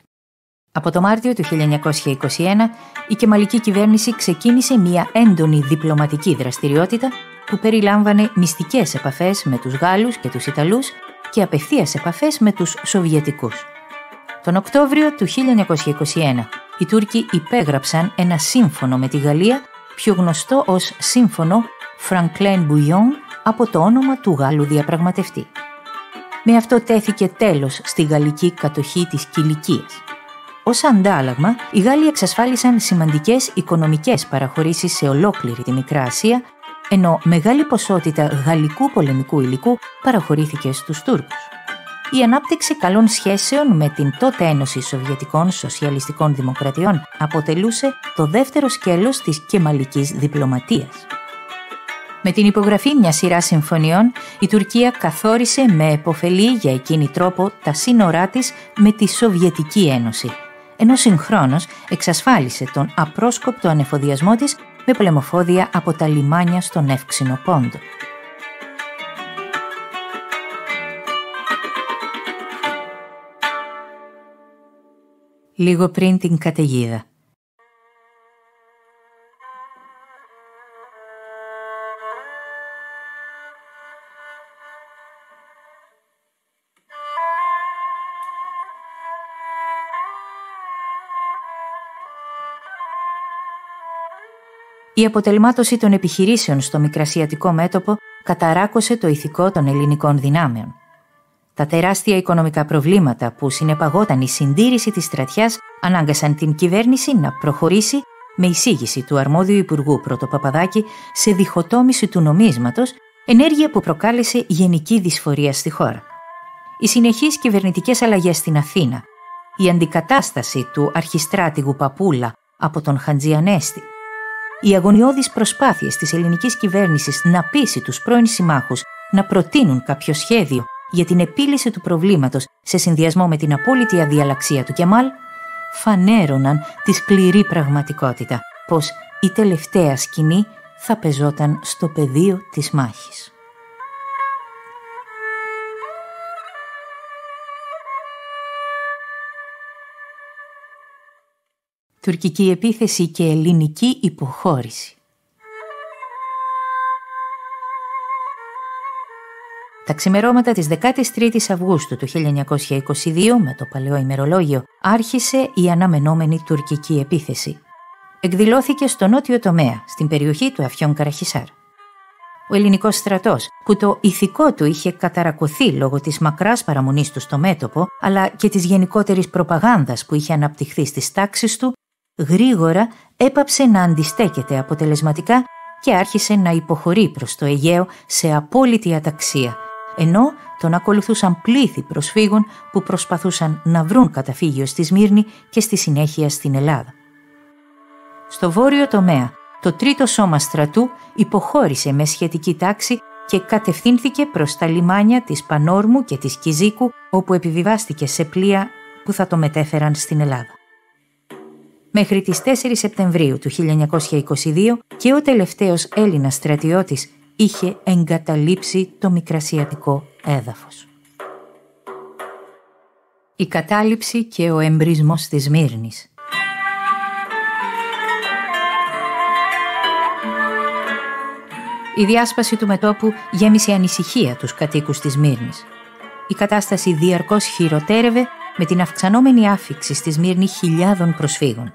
Από το Μάρτιο του 1921, η κεμαλική κυβέρνηση ξεκίνησε μια έντονη διπλωματική δραστηριότητα που περιλάμβανε μυστικές επαφές με τους Γάλλους και τους Ιταλούς και απευθείας επαφές με τους Σοβιετικούς. Τον Οκτώβριο του 1921, οι Τούρκοι υπέγραψαν ένα σύμφωνο με τη Γαλλία, πιο γνωστό ως Σύμφωνο Franklin-Bouillon από το όνομα του Γάλλου διαπραγματευτή. Με αυτό τέθηκε τέλος στη γαλλική κατοχή της Κιλικίας. Ως αντάλλαγμα, οι Γάλλοι εξασφάλισαν σημαντικές οικονομικές παραχωρήσεις σε ολόκληρη τη Μικρά Ασία, ενώ μεγάλη ποσότητα γαλλικού πολεμικού υλικού παραχωρήθηκε στους Τούρκους. Η ανάπτυξη καλών σχέσεων με την τότε Ένωση Σοβιετικών Σοσιαλιστικών Δημοκρατιών αποτελούσε το δεύτερο σκέλος της κεμαλικής διπλωματίας. Με την υπογραφή μιας σειράς συμφωνιών, η Τουρκία καθόρισε με επωφελή για εκείνη τρόπο τα σύνορά της με τη Σοβιετική Ένωση, ενώ συγχρόνως εξασφάλισε τον απρόσκοπτο ανεφοδιασμό της με πολεμοφόδια από τα λιμάνια στον Εύξηνο Πόντο. Λίγο πριν την καταιγίδα. Η αποτελμάτωση των επιχειρήσεων στο μικρασιατικό μέτωπο καταράκωσε το ηθικό των ελληνικών δυνάμεων. Τα τεράστια οικονομικά προβλήματα που συνεπαγόταν η συντήρηση της στρατιάς ανάγκασαν την κυβέρνηση να προχωρήσει με εισήγηση του αρμόδιου Υπουργού Πρωτοπαπαδάκη σε διχοτόμηση του νομίσματος, ενέργεια που προκάλεσε γενική δυσφορία στη χώρα. Οι συνεχείς κυβερνητικές αλλαγές στην Αθήνα, η αντικατάσταση του αρχιστράτηγου Παπούλα από τον Χαντζή Ανέστη, οι αγωνιώδεις προσπάθειες της ελληνικής κυβέρνησης να πείσει τους πρώην συμμάχους να προτείνουν κάποιο σχέδιο για την επίλυση του προβλήματος σε συνδυασμό με την απόλυτη αδιαλαξία του Κεμάλ, φανέρωναν τη σκληρή πραγματικότητα πως η τελευταία σκηνή θα πεζόταν στο πεδίο της μάχης. Τουρκική επίθεση και ελληνική υποχώρηση. Τα ξημερώματα της 13ης Αυγούστου του 1922, με το παλαιό ημερολόγιο, άρχισε η αναμενόμενη τουρκική επίθεση. Εκδηλώθηκε στο νότιο τομέα, στην περιοχή του Αφιόν Καραχισάρ. Ο ελληνικός στρατός, που το ηθικό του είχε καταρακωθεί λόγω της μακράς παραμονής του στο μέτωπο, αλλά και της γενικότερης προπαγάνδας που είχε αναπτυχθεί στις τάξεις του, γρήγορα έπαψε να αντιστέκεται αποτελεσματικά και άρχισε να υποχωρεί προς το Αιγαίο σε απόλυτη αταξία, ενώ τον ακολουθούσαν πλήθη προσφύγων που προσπαθούσαν να βρουν καταφύγιο στη Σμύρνη και στη συνέχεια στην Ελλάδα. Στο βόρειο τομέα, το τρίτο σώμα στρατού υποχώρησε με σχετική τάξη και κατευθύνθηκε προς τα λιμάνια της Πανόρμου και της Κιζίκου, όπου επιβιβάστηκε σε πλοία που θα το μετέφεραν στην Ελλάδα. Μέχρι τις 4 Σεπτεμβρίου του 1922 και ο τελευταίος Έλληνας στρατιώτης είχε εγκαταλείψει το μικρασιατικό έδαφος. Η κατάληψη και ο εμπρισμός της Σμύρνης. Η διάσπαση του μετώπου γέμισε ανησυχία τους κατοίκους της Σμύρνης. Η κατάσταση διαρκώς χειροτέρευε με την αυξανόμενη άφιξη στη Σμύρνη χιλιάδων προσφύγων.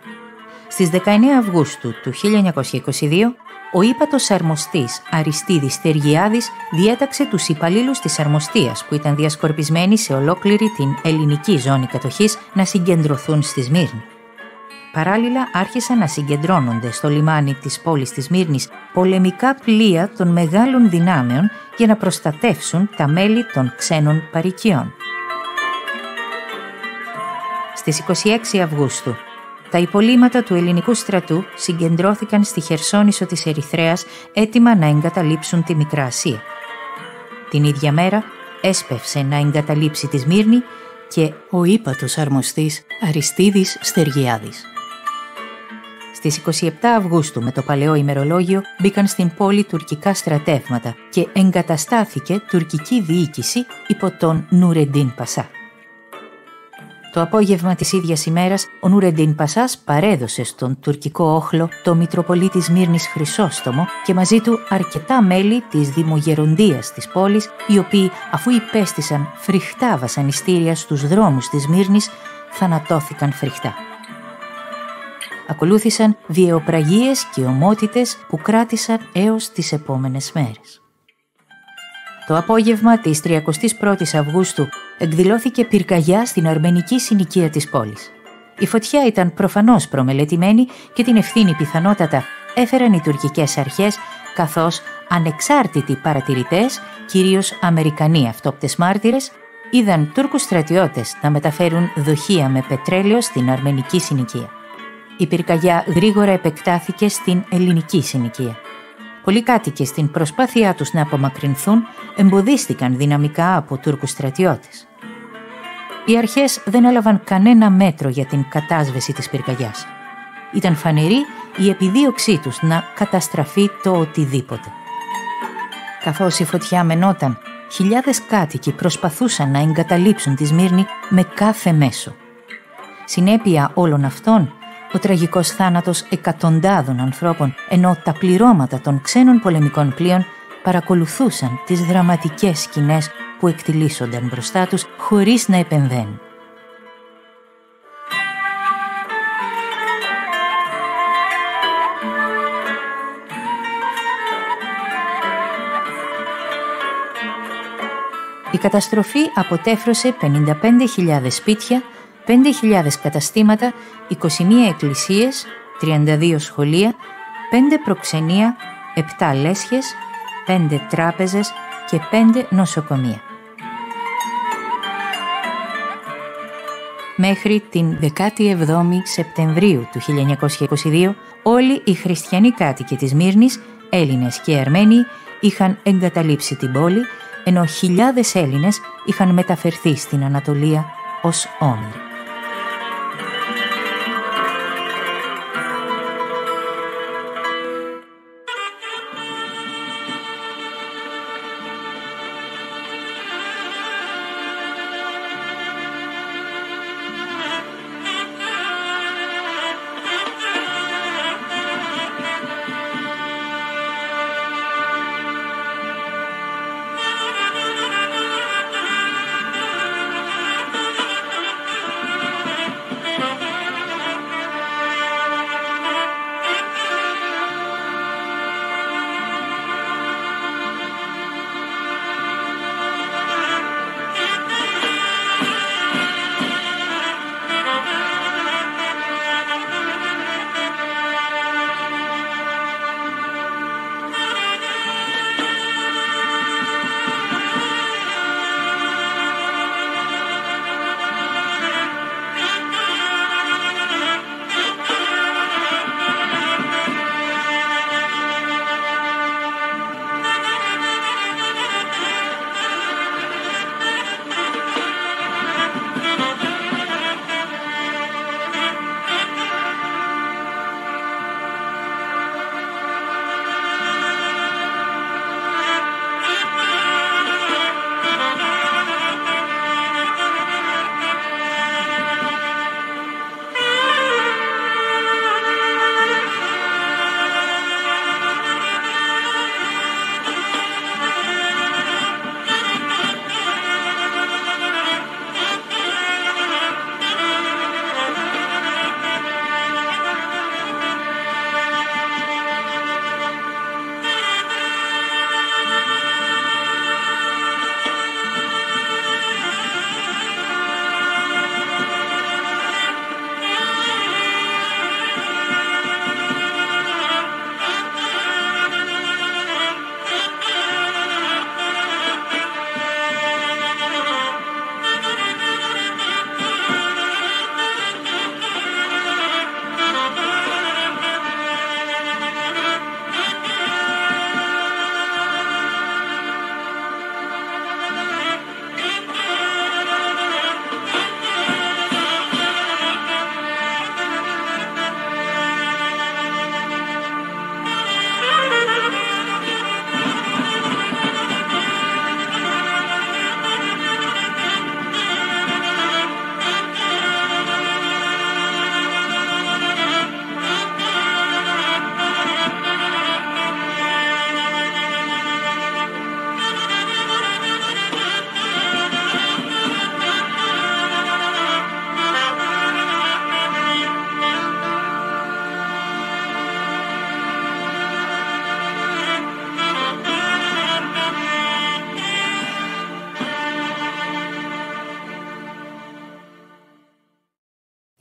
Στις 19 Αυγούστου του 1922, ο ύπατος αρμοστής Αριστίδης Τεργιάδης διέταξε τους υπαλλήλους της αρμοστίας που ήταν διασκορπισμένοι σε ολόκληρη την ελληνική ζώνη κατοχής να συγκεντρωθούν στη Σμύρνη. Παράλληλα άρχισαν να συγκεντρώνονται στο λιμάνι της πόλης της Σμύρνης πολεμικά πλοία των μεγάλων δυνάμεων για να προστατεύσουν τα μέλη των ξένων παροικιών. Στις 26 Αυγούστου, τα υπολείμματα του ελληνικού στρατού συγκεντρώθηκαν στη Χερσόνησο της Ερυθρέας έτοιμα να εγκαταλείψουν τη Μικρά Ασία. Την ίδια μέρα έσπευσε να εγκαταλείψει τη Σμύρνη και ο ύπατος αρμοστής Αριστίδης Στεργιάδης. Στις 27 Αυγούστου με το παλαιό ημερολόγιο μπήκαν στην πόλη τουρκικά στρατεύματα και εγκαταστάθηκε τουρκική διοίκηση υπό τον Νουρεντίν Πασά. Το απόγευμα της ίδιας ημέρας, ο Νουρεντίν Πασάς παρέδωσε στον τουρκικό όχλο το Μητροπολίτη Σμύρνης Χρυσόστομο και μαζί του αρκετά μέλη της δημογεροντίας της πόλης, οι οποίοι, αφού υπέστησαν φρικτά βασανιστήρια στους δρόμους της Σμύρνης, θανατώθηκαν φρικτά. Ακολούθησαν βιαιοπραγίες και ομότητες που κράτησαν έως τις επόμενες μέρες. Το απόγευμα της 31ης Αυγούστου εκδηλώθηκε πυρκαγιά στην αρμενική συνοικία της πόλης. Η φωτιά ήταν προφανώς προμελετημένη και την ευθύνη πιθανότατα έφεραν οι τουρκικές αρχές, καθώς ανεξάρτητοι παρατηρητές, κυρίως Αμερικανοί αυτόπτες μάρτυρες, είδαν Τούρκους στρατιώτες να μεταφέρουν δοχεία με πετρέλαιο στην αρμενική συνοικία. Η πυρκαγιά γρήγορα επεκτάθηκε στην ελληνική συνοικία. Πολλοί κάτοικοι στην προσπάθειά τους να απομακρυνθούν εμποδίστηκαν δυναμικά από Τούρκους στρατιώτες. Οι αρχές δεν έλαβαν κανένα μέτρο για την κατάσβεση της πυρκαγιάς. Ήταν φανερή η επιδίωξή τους να καταστραφεί το οτιδήποτε. Καθώς η φωτιά μενόταν, χιλιάδες κάτοικοι προσπαθούσαν να εγκαταλείψουν τη Σμύρνη με κάθε μέσο. Συνέπεια όλων αυτών, ο τραγικός θάνατος εκατοντάδων ανθρώπων, ενώ τα πληρώματα των ξένων πολεμικών πλοίων παρακολουθούσαν τις δραματικές σκηνές που εκτιλήσονταν μπροστά τους χωρίς να επεμβαίνουν. Η καταστροφή αποτέφρωσε 55.000 σπίτια, 5.000 καταστήματα, 21 εκκλησίες, 32 σχολεία, 5 προξενία, 7 λέσχες, 5 τράπεζες και 5 νοσοκομεία. Μέχρι την 17η Σεπτεμβρίου του 1922, όλοι οι χριστιανοί κάτοικοι της Σμύρνης, Έλληνες και Αρμένοι, είχαν εγκαταλείψει την πόλη, ενώ χιλιάδες Έλληνες είχαν μεταφερθεί στην Ανατολία ως όμηροι.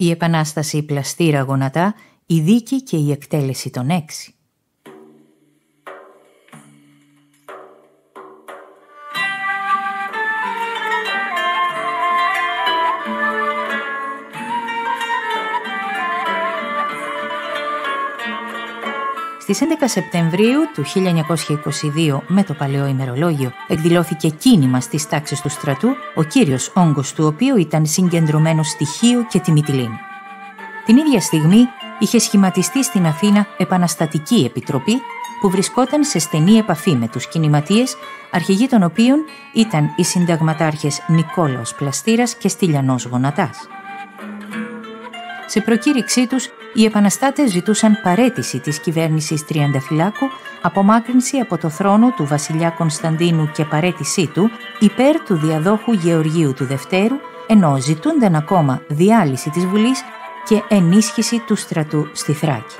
Η Επανάσταση πλαστήρα γονατά, η δίκη και η εκτέλεση των 6. Στις 11 Σεπτεμβρίου του 1922, με το παλαιό ημερολόγιο, εκδηλώθηκε κίνημα στις τάξεις του στρατού, ο κύριος όγκος του οποίου ήταν συγκεντρωμένο στοιχείο και τη Μυτιλήνη. Την ίδια στιγμή είχε σχηματιστεί στην Αθήνα Επαναστατική Επιτροπή, που βρισκόταν σε στενή επαφή με τους κινηματίες, αρχηγοί των οποίων ήταν οι συνταγματάρχες Νικόλαος Πλαστήρας και Στυλιανός Γονατάς. Σε προκήρυξή τους, οι επαναστάτες ζητούσαν παραίτηση της κυβέρνησης Τριανταφυλάκου, απομάκρυνση από το θρόνο του βασιλιά Κωνσταντίνου και παραίτησή του υπέρ του διαδόχου Γεωργίου του Δευτέρου, ενώ ζητούνταν ακόμα διάλυση της Βουλής και ενίσχυση του στρατού στη Θράκη.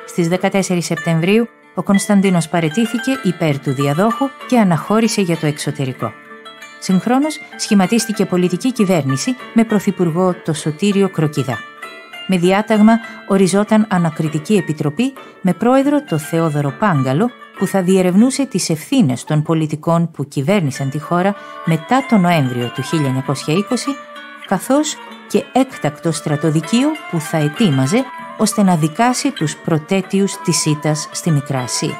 Στις 14 Σεπτεμβρίου, ο Κωνσταντίνος παραιτήθηκε υπέρ του διαδόχου και αναχώρησε για το εξωτερικό. Συγχρόνως σχηματίστηκε πολιτική κυβέρνηση με πρωθυπουργό το Σωτήριο Κροκιδά. Με διάταγμα οριζόταν ανακριτική επιτροπή με πρόεδρο το Θεόδωρο Πάγκαλο, που θα διερευνούσε τις ευθύνες των πολιτικών που κυβέρνησαν τη χώρα μετά τον Νοέμβριο του 1920, καθώς και έκτακτο στρατοδικείο που θα ετοίμαζε ώστε να δικάσει τους προτέτειους της Σίτας στη Μικρά Ασία.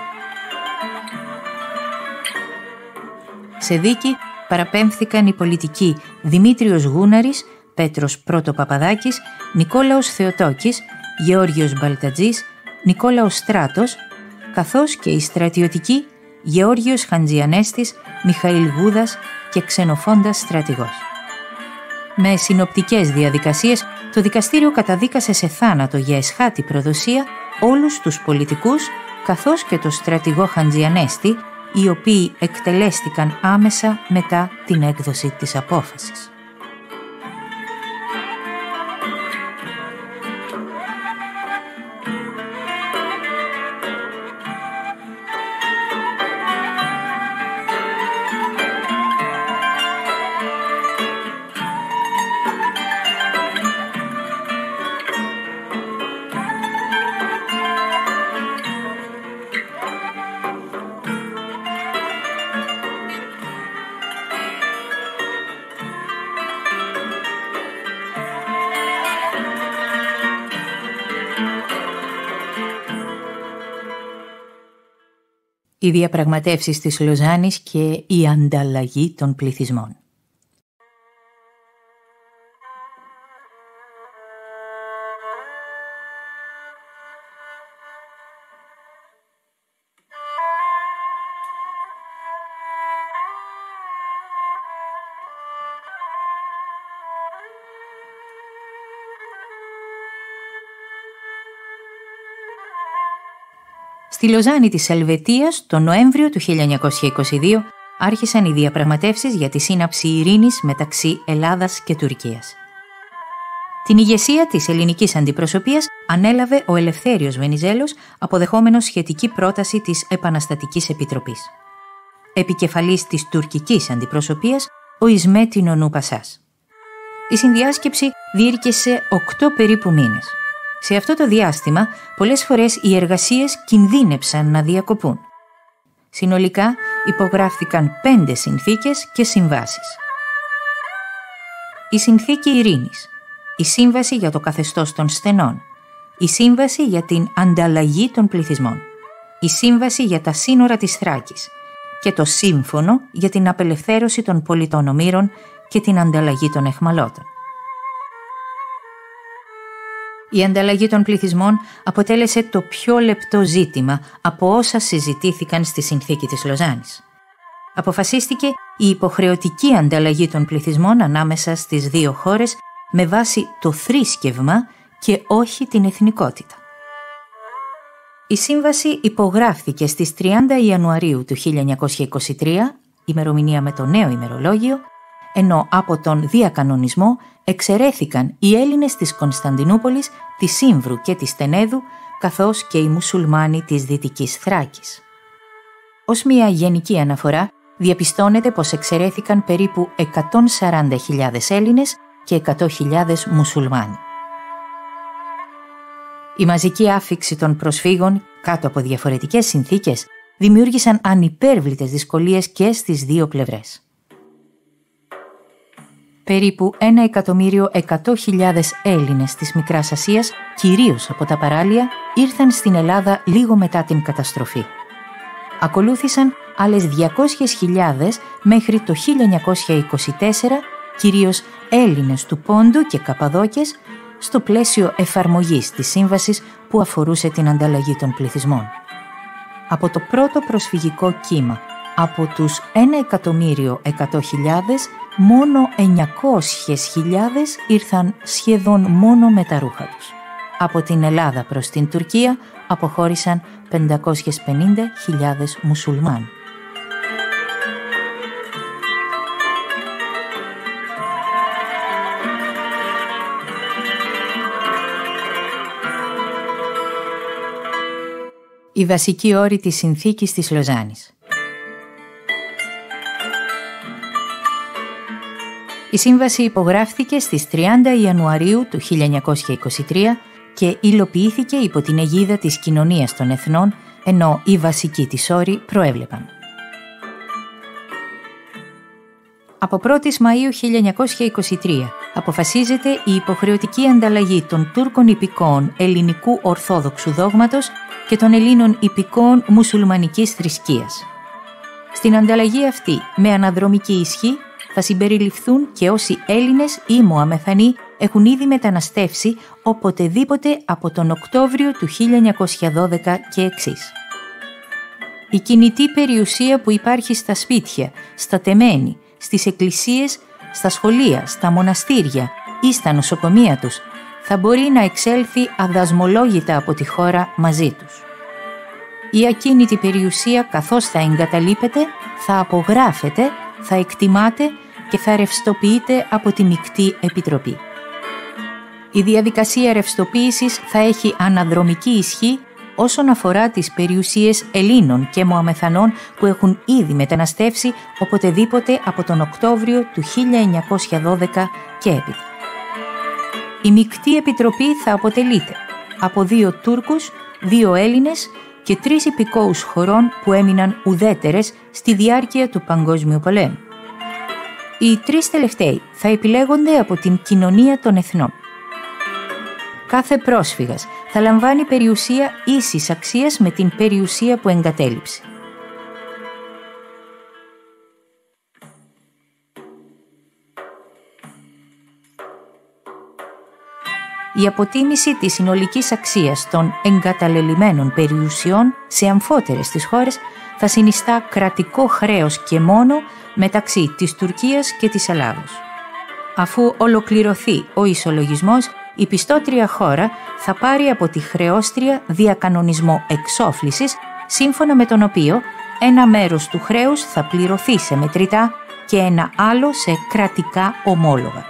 Σε δίκη παραπέμφθηκαν οι πολιτικοί Δημήτριος Γούναρης, Πέτρος Πρωτοπαπαδάκης, Νικόλαος Θεοτόκης, Γεώργιος Μπαλτατζής, Νικόλαος Στράτος, καθώς και οι στρατιωτικοί Γεώργιος Χαντζιανέστης, Μιχαήλ Γούδας και Ξενοφόντας στρατηγός. Με συνοπτικές διαδικασίες, το δικαστήριο καταδίκασε σε θάνατο για εσχάτη προδοσία όλους τους πολιτικούς, καθώς και το στρατηγό Χαντζιανέστη, οι οποίοι εκτελέστηκαν άμεσα μετά την έκδοση της απόφασης. Οι διαπραγματεύσεις της Λοζάνης και η ανταλλαγή των πληθυσμών. Στη Λοζάνη της Ελβετίας, τον Νοέμβριο του 1922, άρχισαν οι διαπραγματεύσεις για τη σύναψη ειρήνης μεταξύ Ελλάδας και Τουρκίας. Την ηγεσία της ελληνικής αντιπροσωπείας ανέλαβε ο Ελευθέριος Βενιζέλος, αποδεχόμενος σχετική πρόταση της Επαναστατικής Επιτροπής. Επικεφαλής της τουρκικής αντιπροσωπείας, ο Ισμέτη Νονού Πασάς. Η συνδιάσκεψη διήρκεσε 8 περίπου μήνες. Σε αυτό το διάστημα, πολλές φορές οι εργασίες κινδύνεψαν να διακοπούν. Συνολικά υπογράφτηκαν 5 συνθήκες και συμβάσεις. Η Συνθήκη Ειρήνης, η Σύμβαση για το καθεστώς των στενών, η Σύμβαση για την ανταλλαγή των πληθυσμών, η Σύμβαση για τα σύνορα της Θράκης και το Σύμφωνο για την απελευθέρωση των πολιτών ομήρων και την ανταλλαγή των αιχμαλώτων. Η ανταλλαγή των πληθυσμών αποτέλεσε το πιο λεπτό ζήτημα από όσα συζητήθηκαν στη Συνθήκη της Λοζάνης. Αποφασίστηκε η υποχρεωτική ανταλλαγή των πληθυσμών ανάμεσα στις δύο χώρες με βάση το θρήσκευμα και όχι την εθνικότητα. Η σύμβαση υπογράφθηκε στις 30 Ιανουαρίου του 1923, ημερομηνία με το νέο ημερολόγιο, ενώ από τον διακανονισμό εξαιρέθηκαν οι Έλληνες της Κωνσταντινούπολης, της Σύμβρου και της Τενέδου, καθώς και οι μουσουλμάνοι της Δυτικής Θράκης. Ως μια γενική αναφορά, διαπιστώνεται πως εξαιρέθηκαν περίπου 140.000 Έλληνες, και 100.000 μουσουλμάνοι. Η μαζική άφιξη των προσφύγων κάτω από διαφορετικές συνθήκες δημιούργησαν ανυπέρβλητες δυσκολίες και στις δύο πλευρές. Περίπου 1.100.000 Έλληνες της Μικράς Ασίας, κυρίως από τα παράλια, ήρθαν στην Ελλάδα λίγο μετά την καταστροφή. Ακολούθησαν άλλες 200.000 μέχρι το 1924, κυρίως Έλληνες του Πόντου και Καπαδόκες, στο πλαίσιο εφαρμογής της σύμβασης που αφορούσε την ανταλλαγή των πληθυσμών. Από το πρώτο προσφυγικό κύμα, από τους 1.100.000, μόνο 900.000 ήρθαν σχεδόν μόνο με τα ρούχα τους. Από την Ελλάδα προς την Τουρκία αποχώρησαν 550.000 μουσουλμάνοι. Οι βασικοί όροι της συνθήκης της Λοζάνης. Η σύμβαση υπογράφηκε στις 30 Ιανουαρίου του 1923 και υλοποιήθηκε υπό την αιγίδα της Κοινωνίας των Εθνών, ενώ οι βασικοί της όροι προέβλεπαν. Από 1η Μαΐου 1923 αποφασίζεται η υποχρεωτική ανταλλαγή των Τούρκων υπηκόων ελληνικού ορθόδοξου δόγματος και των Ελλήνων υπηκόων μουσουλμανικής θρησκείας. Στην ανταλλαγή αυτή, με αναδρομική ισχύ, θα συμπεριληφθούν και όσοι Έλληνες ή Μωαμεθανοί έχουν ήδη μεταναστεύσει οποτεδήποτε από τον Οκτώβριο του 1912 και εξής. Η κινητή περιουσία που υπάρχει στα σπίτια, στα τεμένη, στις εκκλησίες, στα σχολεία, στα μοναστήρια ή στα νοσοκομεία τους, θα μπορεί να εξέλθει αδασμολόγητα από τη χώρα μαζί τους. Η ακίνητη περιουσία, καθώς θα εγκαταλείπεται, θα απογράφεται, θα εκτιμάται και θα ρευστοποιείται από τη Μεικτή Επιτροπή. Η διαδικασία ρευστοποίησης θα έχει αναδρομική ισχύ όσον αφορά τις περιουσίες Ελλήνων και Μωαμεθανών που έχουν ήδη μεταναστεύσει οποτεδήποτε από τον Οκτώβριο του 1912 και έπειτα. Η Μεικτή Επιτροπή θα αποτελείται από 2 Τούρκους, 2 Έλληνες και 3 υπηκόους χωρών που έμειναν ουδέτερες στη διάρκεια του Παγκόσμιου Πολέμου. Οι 3 τελευταίοι θα επιλέγονται από την Κοινωνία των Εθνών. Κάθε πρόσφυγας θα λαμβάνει περιουσία ίσης αξίας με την περιουσία που εγκατέλειψε. Η αποτίμηση της συνολικής αξίας των εγκαταλελειμμένων περιουσιών σε αμφότερες τις χώρες θα συνιστά κρατικό χρέος και μόνο μεταξύ της Τουρκίας και της Ελλάδος. Αφού ολοκληρωθεί ο ισολογισμός, η πιστώτρια χώρα θα πάρει από τη χρεώστρια διακανονισμό εξόφλησης, σύμφωνα με τον οποίο ένα μέρος του χρέους θα πληρωθεί σε μετρητά και ένα άλλο σε κρατικά ομόλογα.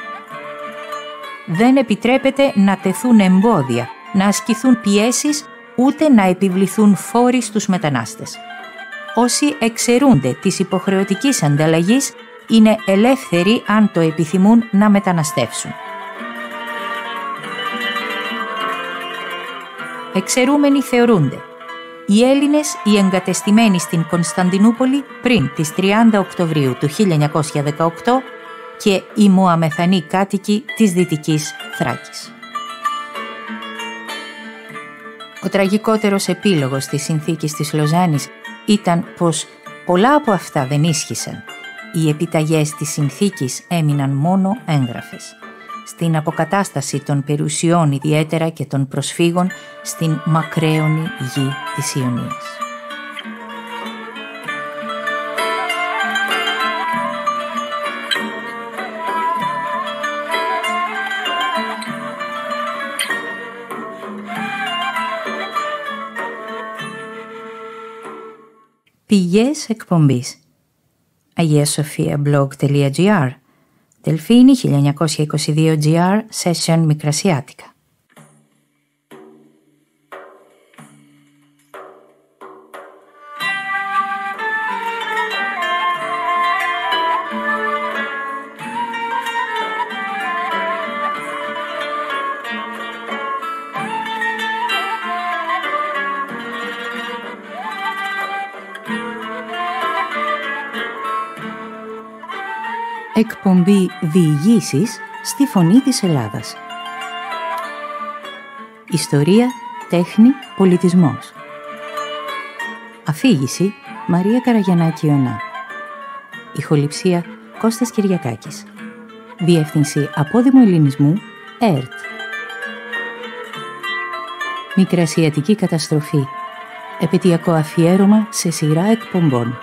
Δεν επιτρέπεται να τεθούν εμπόδια, να ασκηθούν πιέσεις, ούτε να επιβληθούν φόροι στους μετανάστες. Όσοι εξαιρούνται της υποχρεωτικής ανταλλαγής είναι ελεύθεροι, αν το επιθυμούν, να μεταναστεύσουν. Εξαιρούμενοι θεωρούνται οι Έλληνες οι εγκατεστημένοι στην Κωνσταντινούπολη πριν τις 30 Οκτωβρίου του 1918 και οι Μωαμεθανοί κάτοικοι της Δυτικής Θράκης. Ο τραγικότερος επίλογος της συνθήκης της Λοζάνης ήταν πως πολλά από αυτά δεν ίσχυσαν. Οι επιταγές της συνθήκης έμειναν μόνο έγγραφες. Στην αποκατάσταση των περιουσιών ιδιαίτερα και των προσφύγων στην μακραίωνη γη της Ιωνίας. Πηγές εκπομπής. agiasofia.blog.gr Δελφίνη 1922 GR Session Μικρασιάτικα. Εκπομπή διηγήσεις στη Φωνή της Ελλάδας. Ιστορία, τέχνη, πολιτισμός. Αφήγηση Μαρία Καραγιαννάκη-Ιωνά. Ηχοληψία Κώστας Κυριακάκης. Διεύθυνση Απόδημου Ελληνισμού ΕΡΤ. Μικρασιατική καταστροφή. Επαιτειακό αφιέρωμα σε σειρά εκπομπών.